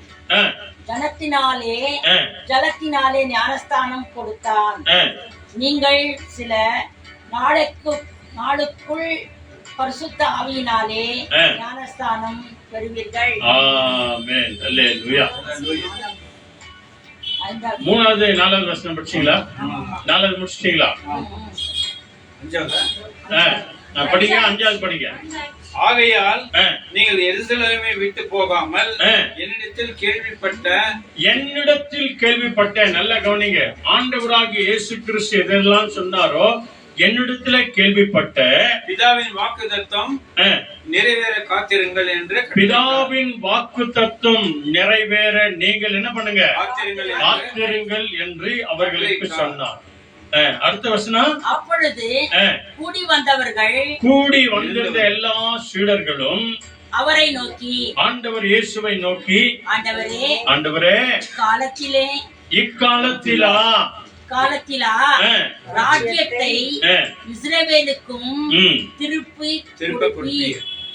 ஜலத்தினாலே ஞானஸ்தானம் கொடுத்தான். நீங்கள் சில நாளுக்குள் பரிசுத்த ஆவியினாலே ஞானஸ்தானம் பெறுவீர்கள். ஆமென். அல்லேலூயா. 3வது 4வது வசனம் படிச்சீங்களா? 4வது முடிச்சிட்டீங்களா? படிங்க. 5வது படிங்க. ஆகையால் நீங்கள் எருசலேமை விட்டு போகாமல் என்னிடத்தில் கேள்விப்பட்ட நல்ல கவனிங்க. ஆண்டவராகிய இயேசு கிறிஸ்து எதெல்லாம் சொன்னாரோ என்னிடத்துல கேள்விப்பட்ட பிதாவின் வாக்குத்தத்தம் நிறைவேற காத்திருங்கள் என்று, பிதாவின் வாக்குத்தத்தம் நிறைவேற நீங்கள் என்ன பண்ணுங்க? காத்திருங்கள் என்று அவர்களுக்கு சொன்னார். அடுத்த வசனம். அப்பொழுது கூடி வந்திருந்த எல்லா சீடர்களும் அவரை நோக்கி, ஆண்டவர் இயேசுவை நோக்கி, ஆண்டவரே இக்காலத்திலா ராஜ்யத்தை இஸ்ரவேலுக்கும்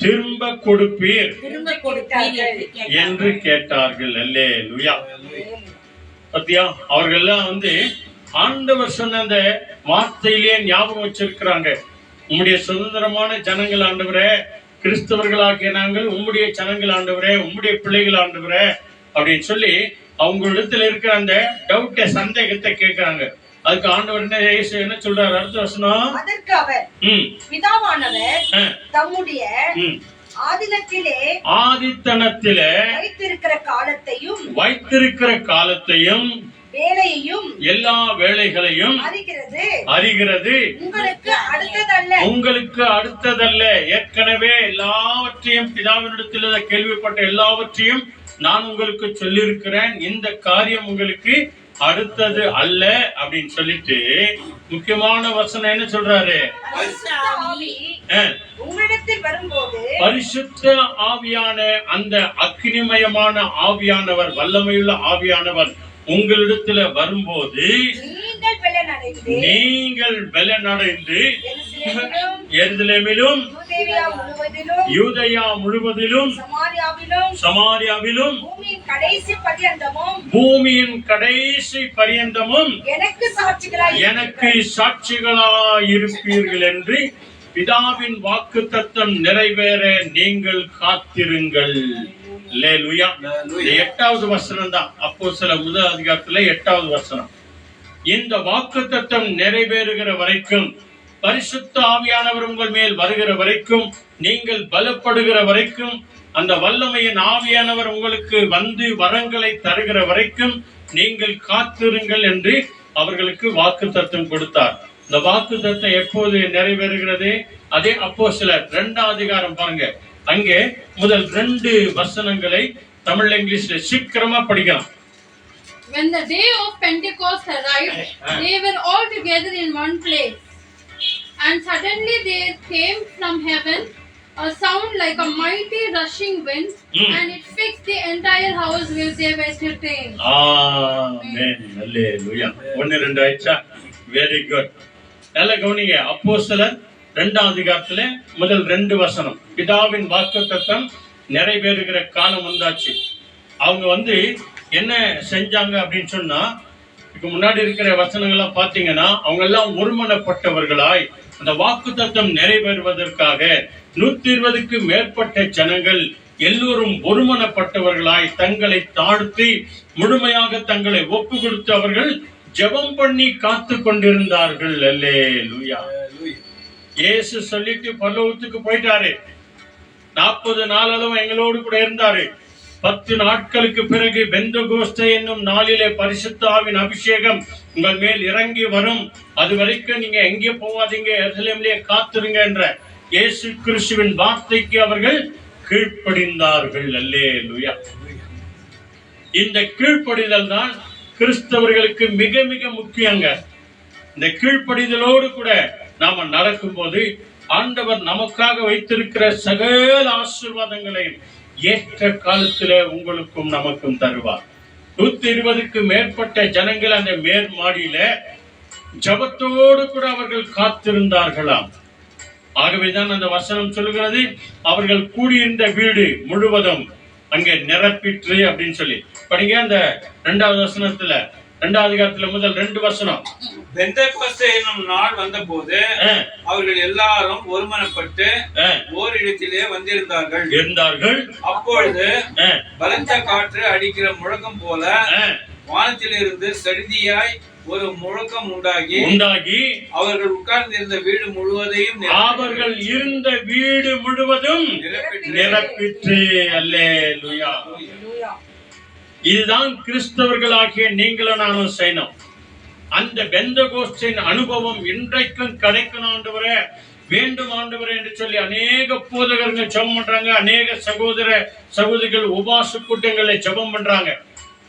திரும்ப கொடுப்பீர் என்று கேட்டார்கள். அல்லேலூயா. பத்தியா, அவர்கள் எல்லாம் ஆண்டவர் சொன்ன அந்த வார்த்தையிலேயே ஞாபகம் வச்சிருக்கிறாங்க. உம்முடைய சுதந்திரமான ஜனங்கள் ஆண்டவரே, கிறிஸ்தவர்களாகிய நாங்கள் உம்முடைய ஜனங்கள் ஆண்டவரே, உம்முடைய பிள்ளைகள் ஆண்டவரே அப்படின்னு சொல்லி அவங்களிடத்துல இருக்கிற அந்த டவுட்ட, சந்தேகத்தை கேட்கிறாங்க. அதுக்கு ஆண்டவர் என்ன சொல்றாரு? அடுத்த வசனம். அதற்கு அவர், பிதாவானவர் தம்முடைய ஆதித்தனத்திலே வைத்திருக்கிற காலத்தையும் வேலையையும் எல்லா வேலைகளையும் அறிகிறது. உங்களுக்கு அடுத்ததல்ல. ஏற்கனவே எல்லாவற்றையும் பிதாவினிடத்தில் கேள்விப்பட்ட எல்லாவற்றையும் நான் உங்களுக்கு சொல்லியிருக்கிறேன். இந்த காரியம் உங்களுக்கு அடுத்தது அல்ல அப்படின்னு சொல்லிட்டு முக்கியமான வசனம் என்ன சொல்றாரு? உங்களிடத்தில் வரும்போது பரிசுத்த ஆவியான அந்த அக்னிமயமான ஆவியானவர், வல்லமையுள்ள ஆவியானவர் உங்களிடத்துல வரும்போது நீங்கள் பலனடைந்து எருசலேமிலும் யூதேயா முழுவதிலும் சமாரியாவிலும் பூமியின் கடைசி பரியந்தமும் எனக்கு சாட்சிகளாயிருப்பீர்கள் என்று பிதாவின் வாக்குத்தத்தம் நிறைவேற நீங்கள் காத்திருங்கள். அல்லேலூயா. 8வது வசனம் தான் அப்போஸ்தலர் முதல் அதிகாரத்துல 8வது வசனம். இந்த வாக்குத்தத்தம் நிறைவேறுகிற வரைக்கும், பரிசுத்த ஆவியானவர் உங்கள் மேல் வருகிற வரைக்கும், நீங்கள் பலப்படுகிற வரைக்கும், அந்த வல்லமையின் ஆவியானவர் உங்களுக்கு வந்து வரங்களை தருகிற வரைக்கும் நீங்கள் காத்திருங்கள் என்று அவர்களுக்கு வாக்குத்தத்தம் கொடுத்தார். இந்த வாக்குத்தத்தம் எப்போது நிறைவேறுகிறது? அதே அப்போஸ்தலர் 2ஆம் அதிகாரம் பாருங்க. அங்கே முதல் 2 வசனங்களை தமிழ் இங்கிலீஷ்ல சீக்கிரமா படிக்கலாம். When the day of Pentecost arrived, they were all together in one place. And suddenly there came from heaven a sound like a mighty rushing wind, and it fixed the entire house where they were sitting. Amen. Hallelujah. 1 2 ஆயிடுச்சா? Very good. நல்ல கவனிங்க. அப்போஸ்தலர் 2ஆம் அதிகாரத்துல முதல் 2 வசனம். பிதாவின் வாக்குத்தத்தம் நிறைவேறுகிற காலம் வந்தாச்சு. அவங்க என்ன செஞ்சாங்க அப்படின்னு சொன்னா, இப்ப முன்னாடி இருக்கிற வசனங்கள்லாம் பாத்தீங்கன்னா அவங்க எல்லாம் ஒருமனப்பட்டவர்களாய் அந்த வாக்குத்தத்தம் நிறைவேறுவதற்காக 120க்கு மேற்பட்ட ஜனங்கள் எல்லோரும் ஒருமனப்பட்டவர்களாய் தங்களை தாழ்த்தி முழுமையாக தங்களை ஒப்பு கொடுத்து அவர்கள் ஜெபம் பண்ணி காத்து கொண்டிருந்தார்கள். அல்லேலூயா. இயேசு சொல்லிட்டு பரலோகத்துக்கு போயிட்டாரு. 40 நாளளவும் எங்களோடு கூட இருந்தாரு. 10 நாட்களுக்கு பிறகு பெந்தகோஸ்தே என்னும் நாளிலே பரிசுத்த ஆவியின் அபிஷேகம் உங்கள் மேல் இறங்கி வரும். அது வரைக்கும் நீங்க எங்கே போவாதீங்க, எருசலேமிலே காத்திருங்க என்ற இயேசு கிறிஸ்துவின் வார்த்தைக்கு அவர்கள் கீழ்ப்படிந்தார்கள். அல்லேலூயா. இந்த கீழ்ப்படிதல் தான் கிறிஸ்தவர்களுக்கு மிக மிக முக்கியங்க. இந்த கீழ்ப்படிதலோடு கூட நாம நடக்கும் போது ஆண்டவர் நமக்காக வைத்திருக்கிற சகல ஆசீர்வாதங்களையும் ஏற்ற காலத்துல உங்களுக்கும் நமக்கும் தருவார். 120க்கு மேற்பட்ட ஜனங்கள் அந்த மேல் மாடியில ஜபத்தோடு கூட அவர்கள் காத்திருந்தார்களாம். ஆகவேதான் அந்த வசனம் சொல்லுகிறது, அவர்கள் கூடியிருந்த வீடு முழுவதும் அங்கே நிரப்பிற்று அப்படின்னு சொல்லி படிங்க. அந்த 2வது வசனத்துல 2ஆம் அதிகாரத்துல முதல் 2 வசனம். பெந்தெகோஸ்தே என்னும் நாள் வந்தபோது அவர்கள் எல்லாரும் ஒருமனப்பட்டு ஓரிடத்திலே இருந்தார்கள். அப்பொழுது பலத்த காற்று அடிக்கிற முழக்கம் போல வானத்திலிருந்து சடிதியாய் ஒரு முழக்கம் உண்டாகி அவர்கள் உட்கார்ந்திருந்த வீடு முழுவதையும் நிரப்பிற்று. அல்லேலூயா. இதுதான் கிறிஸ்தவர்களாகிய நீங்களும் நானும் செய்யணும். அந்த பெந்தகோஸ்தின் அனுபவம் இன்றைக்கும் கிடைக்கும் ஆண்டவரே, வேண்டும் ஆண்டவரே என்று சொல்லி அநேக போதகர்கள் ஜெபம் பண்றாங்க. அநேக சகோதரிகள் உபாச கூட்டங்களை ஜெபம் பண்றாங்க.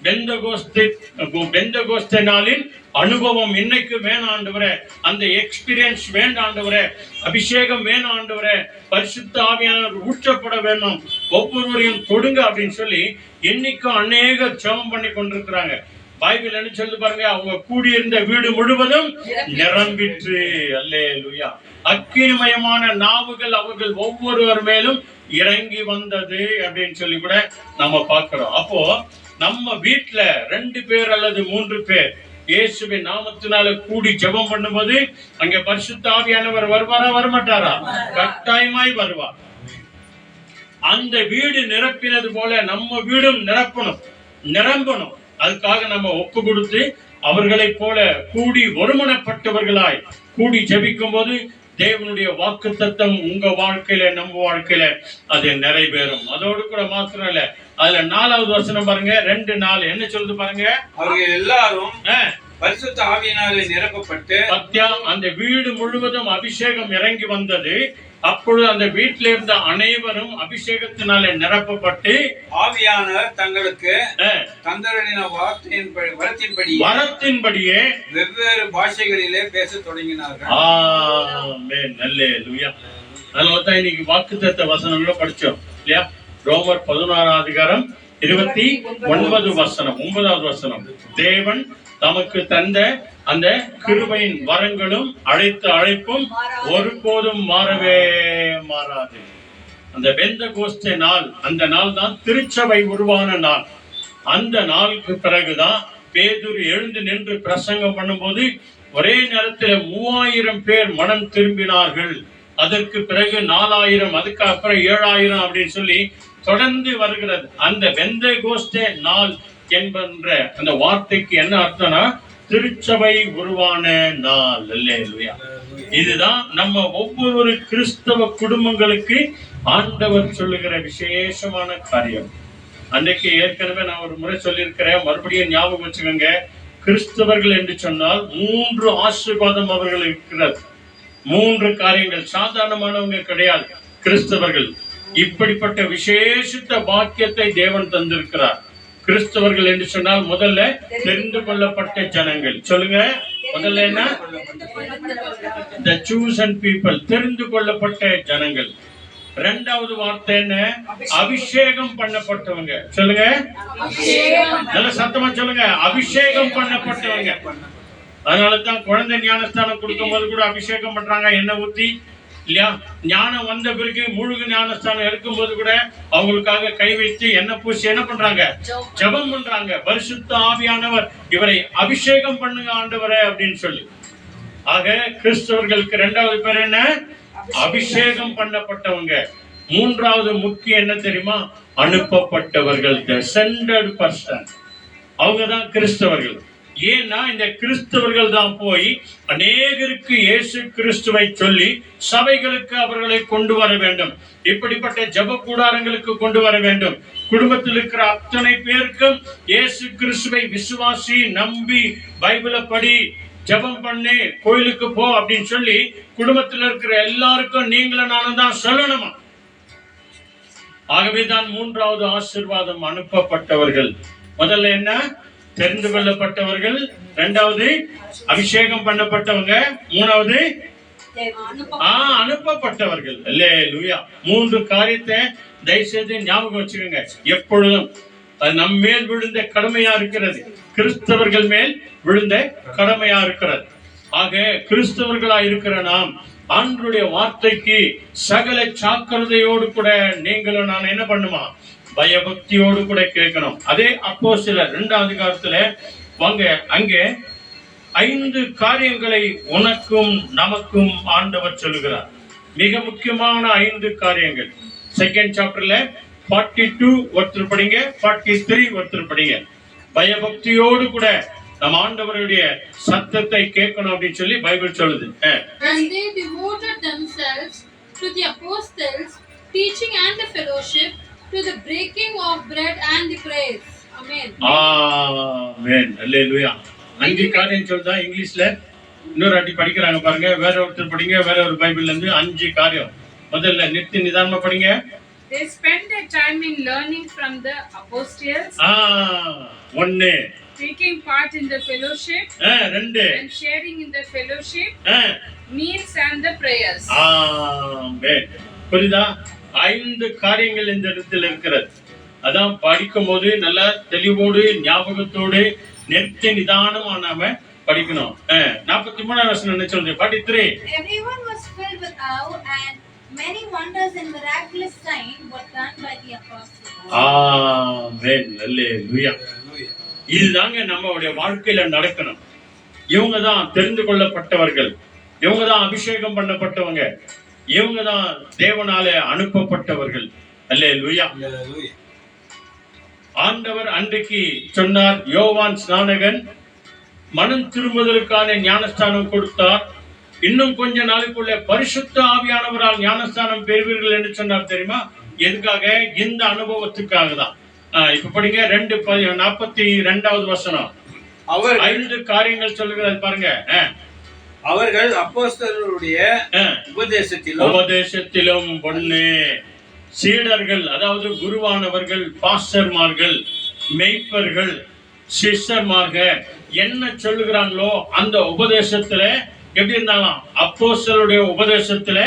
பெந்தகோஸ்தே நாளின் அனுபவம் இன்னைக்கு வேணும் ஆண்டவரே, அந்த எக்ஸ்பீரியன்ஸ் வேண்டாம் ஆண்டவரே, அபிஷேகம் வேணும் ஆண்டவரே, பரிசுத்த ஆவியானவர் ஊற்றப்பட வேணும், ஒவ்வொருவரையும் தொடுங்க அப்படின்னு சொல்லி இன்னைக்கும் அநேக ஜெபம் பண்ணி கொண்டிருக்கிறாங்க. பைபிள் என்ன சொல்லி பாருங்க, அவங்க கூடியிருந்த வீடு முழுவதும் நிரம்பிற்று. அல்லேலூயா. அக்கினிமயமான நாவுகள் அவர்கள் ஒவ்வொருவர் மேலும் இறங்கி வந்தது அப்படின்னு சொல்லி கூட நம்ம பார்க்கிறோம். அப்போ நம்ம வீட்டுல 2 பேர் அல்லது 3 பேர் இயேசுவின் நாமத்தினால கூடி ஜெபம் பண்ணும்போது அங்கே பரிசுத்த ஆவியானவர் வருவாரா வரமாட்டாரா? கட்டாயமாய் வருவார். அந்த வீடு நிரப்பினது போல நம்ம வீடும் நிரம்பணும். அதுக்காக நம்ம ஒப்பு கொடுத்து அவர்களை போல கூடி ஒருமனப்பட்டவர்களாய் கூடி ஜெபிக்கும் போது தேவனுடைய வாக்குத்தத்தம் உங்க வாழ்க்கையில நம்ம வாழ்க்கையில அது நிறைவேறும். அதோடு கூட மாத்திரம் இல்ல, அதுல 4வது வசனம் பாருங்க, 2:4 என்ன சொல்லுது பாருங்க. அவர்கள் எல்லாரும் பரிசுத்த ஆவியினாலே நிரப்பப்பட்டு, அந்த வீடு முழுவதும் அபிஷேகம் இறங்கி வந்தது. அப்பொழுது அந்த வீட்டில் இருந்த அனைவரும் அபிஷேகத்தினாலே நிரப்பப்பட்டு ஆவியானவர் தங்களுக்கு தந்தரடின வரத்தின்படியே வெவ்வேறு பாஷைகளிலே பேச தொடங்கினார்கள். ஆமென், அல்லேலூயா. அதனாலதான் இன்னைக்கு வாக்குத்தத்த வசனங்களை படிச்சோம் இல்லையா? ரோமர் 16ஆம் அதிகாரம் 29வது வசனம், 9வது வசனம். தேவன் தமக்கு தந்த அந்த கிருபையின் வரங்களும் அழைப்பும் ஒருபோதும் மாறவே மாறாது. அந்த பெந்தெகோஸ்தே நாள், அந்த நாள் தான் திருச்சபை உருவான நாள். அந்த நாளுக்கு பிறகுதான் பேதுரு எழுந்து நின்று பிரசங்கம் பண்ணும்போது ஒரே நேரத்தில் 3000 பேர் மனம் திரும்பினார்கள். அதற்கு பிறகு 4000, அதுக்கு அப்புறம் 7000 அப்படின்னு சொல்லி தொடர்ந்து வருகிறது. அந்த பெந்தெகோஸ்தே நாள் என்கின்ற அந்த வார்த்தைக்கு என்ன அர்த்தம்னா திருச்சபை உருவான நாள். அல்லேலூயா. இதுதான் நம்ம ஒவ்வொரு கிறிஸ்தவ குடும்பங்களுக்கு ஆண்டவர் சொல்லுகிற விசேஷமான காரியம். அன்றைக்கு ஏற்கனவே நான் ஒரு முறை சொல்லியிருக்கிறேன், மறுபடியும் ஞாபகம் வச்சுக்கோங்க. கிறிஸ்தவர்கள் என்று சொன்னால் 3 ஆசீர்வாதம் அவர்கள் இருக்கிறது. 3 காரியங்கள். சாதாரணமானவங்க கிடையாது கிறிஸ்தவர்கள். இப்படிப்பட்ட விசேஷித்த பாக்கியத்தை தேவன் தந்திருக்கிறார். கிறிஸ்தவர்கள் என்று சொன்னால் முதல்ல தெரிந்து கொள்ளப்பட்ட ஜனங்கள். சொல்லுங்க, முதல்ல என்ன? The chosen people, தெரிந்து கொள்ளப்பட்ட ஜனங்கள். 2வது வார்த்தை என்ன? அபிஷேகம் பண்ணப்பட்டவங்க. சொல்லுங்க, நல்ல சத்தமா சொல்லுங்க, அபிஷேகம் பண்ணப்பட்டவங்க. அதனாலதான் குழந்தை ஞானஸ்தானம் கொடுக்கும் போது கூட அபிஷேகம் பண்றாங்க, எண்ணெய் ஊத்தி இல்லையா? ஞானம் வந்த பிறகு முழுகு ஞானஸ்தானம் எடுக்கும் போது கூட அவங்களுக்காக கை வைத்து எண்ணெய் பூசி என்ன பண்றாங்க? ஜெபம் பண்றாங்க. பரிசுத்த ஆவியானவர் இவரை அபிஷேகம் பண்ணுங்க ஆண்டவரே அப்படின்னு சொல்லி. ஆக கிறிஸ்தவர்களுக்கு 2வது பேர் என்ன? அபிஷேகம் பண்ணப்பட்டவங்க. 3வது முக்கியம் என்ன தெரியுமா? அனுப்பப்பட்டவர்கள், the sended person. அவங்கதான் கிறிஸ்தவர்கள். ஏன்னா இந்த கிறிஸ்தவர்கள் தான் போய் அநேகருக்கு இயேசு கிறிஸ்துவை சொல்லி சபைகளுக்கு அவர்களை கொண்டு வர வேண்டும். இப்படிப்பட்ட ஜெப கூடாரங்களுக்கு கொண்டு வர வேண்டும். குடும்பத்தில் இருக்கிற அத்தனை பேருக்கும் இயேசு கிறிஸ்துவை விசுவாசி, நம்பி, பைபிளை படி, ஜெபம் பண்ணி, கோயிலுக்கு போ அப்படின்னு சொல்லி குடும்பத்தில் இருக்கிற எல்லாருக்கும் நீங்களும் நானும் தான் சொல்லணுமா? ஆகவேதான் 3வது ஆசீர்வாதம் அனுப்பப்பட்டவர்கள். முதல்ல என்ன? தெரிந்து கொள்ளப்பட்டவர்கள். 2வது அபிஷேகம் பண்ணப்பட்டவங்க. 3வது அனுப்பப்பட்டவர்கள். அல்லேலூயா. 3 காரியத்தை தயவுசெய்து ஞாபகம் வச்சுக்கோங்க. எப்பொழுதும் நம் மேல் விழுந்த கடமையா இருக்கிறது. கிறிஸ்தவர்கள் மேல் விழுந்த கடமையா இருக்கிறது. ஆக கிறிஸ்தவர்களா இருக்கிற நாம் ஆண்டவருடைய வார்த்தைக்கு சகல ஜாக்கிரதையோடு கூட நீங்களும் நான் என்ன பண்ணுமா? பயபக்தியோடு கூட கேட்கணும். அதே அப்போஸ்தலர் 2ஆம் அதிகாரத்துல வாங்க, அங்கே 5 காரியங்களை உனக்கும் நமக்கும் ஆண்டவர் சொல்லுகிறார். மிக முக்கியமான 5 காரியங்கள். 2nd சாப்டர்ல 42 ஒருத்தர் படிங்க, 43 ஒருத்தர் படிங்க. பயபக்தியோடு கூட நம்ம ஆண்டவருடைய சத்தத்தை கேட்கணும் அப்படின்னு சொல்லி பைபிள் சொல்லுது. And they devoted themselves to the apostles' teaching and the fellowship, to the breaking of bread and the prayers. Amen. Amen. Hallelujah. 5 காரியம் சொல்றதா இங்கிலீஷ்ல இன்னொரு அடி படிக்கிறாங்க பாருங்க. வேற ஒருத்தர் படிங்க, வேற ஒரு பைபிள்ல இருந்து 5 காரியம். முதல்ல நிதானமா படிங்க. They spent their time in learning from the apostles. 1 Taking part in the fellowship. 2 And sharing in the fellowship. Meals and the prayers. Amen. புரியுதா? 5 காரியங்கள் இந்த இடத்துல இருக்கிறது. அதான் படிக்கும் போது நல்லா தெளிவோடு ஞாபகத்தோடு நிறுத்தி நிதானமா நாம படிக்கணும். 43 வசனம் என்ன சொல்றது? 43. Everyone was filled with awe and many wonders and miraculous signs were done by the apostles. Amen. Hallelujah. இதுதாங்க நம்மளுடைய வாழ்க்கையில நடக்கணும். இவங்க தான் தெரிந்து கொள்ளப்பட்டவர்கள். இவங்க தான் அபிஷேகம் பண்ணப்பட்டவங்க. இவங்க தான் தேவனாலே அனுப்பப்பட்டவர்கள். அல்லேலூயா. ஆண்டவர் அன்றைக்கு சொன்னார், யோவான் ஸ்நானகன் மனம் திரும்புதலுக்கான ஞானஸ்தானம் கொடுத்தார். இன்னும் கொஞ்ச நாளுக்குள்ள பரிசுத்த ஆவியானவரால் ஞானஸ்தானம் பெறுவீர்கள் என்று சொன்னார். தெரியுமா? எதுக்காக? இந்த அனுபவத்துக்காக தான். இப்ப படிங்க 2:42 வசனம். அவர்கள் 5 காரியங்கள் சொல்லுகிறது பாருங்க. அவர்கள் அப்போஸ்தலருடைய உபதேசத்திலும் பொண்ணு சீடர்கள், அதாவது குருவானவர்கள், பாஸ்டர்மார்கள், மெய்ப்பர்கள், சிஷ்யர்மார்கள் என்ன சொல்லுகிறாங்களோ அந்த உபதேசத்துல எப்படி இருந்தாலும் அப்போஸ்தலருடைய உபதேசத்துல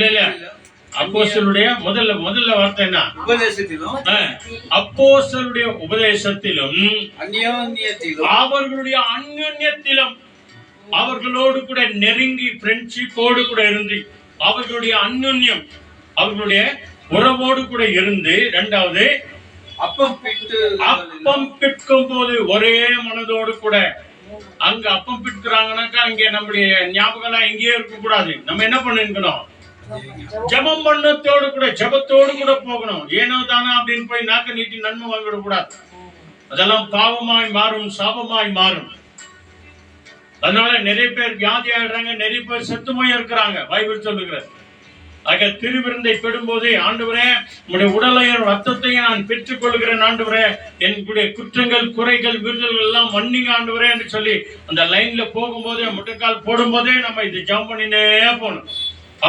இல்ல அப்போஸ்தலருடைய முதல்ல வார்த்தை என்ன? உபதேசத்திலும் அப்போஸ்தலருடைய உபதேசத்திலும் அவர்களுடைய அந்யோன்யத்திலும் அவர்களோடு கூட நெருங்கி ஃப்ரெண்ட்ஷிப்போடு கூட இருந்து அவர்களுடைய அந்யோன்யம் அவர்களுடைய உறவோடு கூட இருந்து, இரண்டாவது அப்பம் பிற்கும் போது ஒரே மனதோடு கூட. அங்க அப்பம் பிற்கிறாங்கன்னாக்கா அங்க நம்முடைய ஞாபகம் எங்கேயே இருக்க கூடாது. நம்ம என்ன பண்ணிருக்கணும்? ஜபம் பண்ணத்தோடு கூட ஜபத்தோடு கூட போகணும். ஏனோ தானா அப்படின்னு போய் நாக்க நீட்டி நன்மை வாங்கிட கூடாது. அதெல்லாம் பாவமாய் மாறும், சாபமாய் மாறும். அதனால நிறைய பேர் வியாதி ஆயிடுறாங்க, நிறைய பேர் செத்துமாய் இருக்கிறாங்க. பைபிள் சொல்லுகிறது. ஆக திருவிருந்தை பெறும்போதே, ஆண்டவரே உங்களுடைய உடலையும் ரத்தத்தையும் நான் பெற்றுக் கொள்கிறேன் ஆண்டவரே, என்னுடைய குற்றங்கள் குறைகள் விருதல்கள் எல்லாம் மன்னிங்க ஆண்டவரே என்று சொல்லி அந்த லைன்ல போகும்போதே, முட்டைக்கால் போடும் போதே நம்ம இது ஜம்ப் பண்ணினே போகணும்.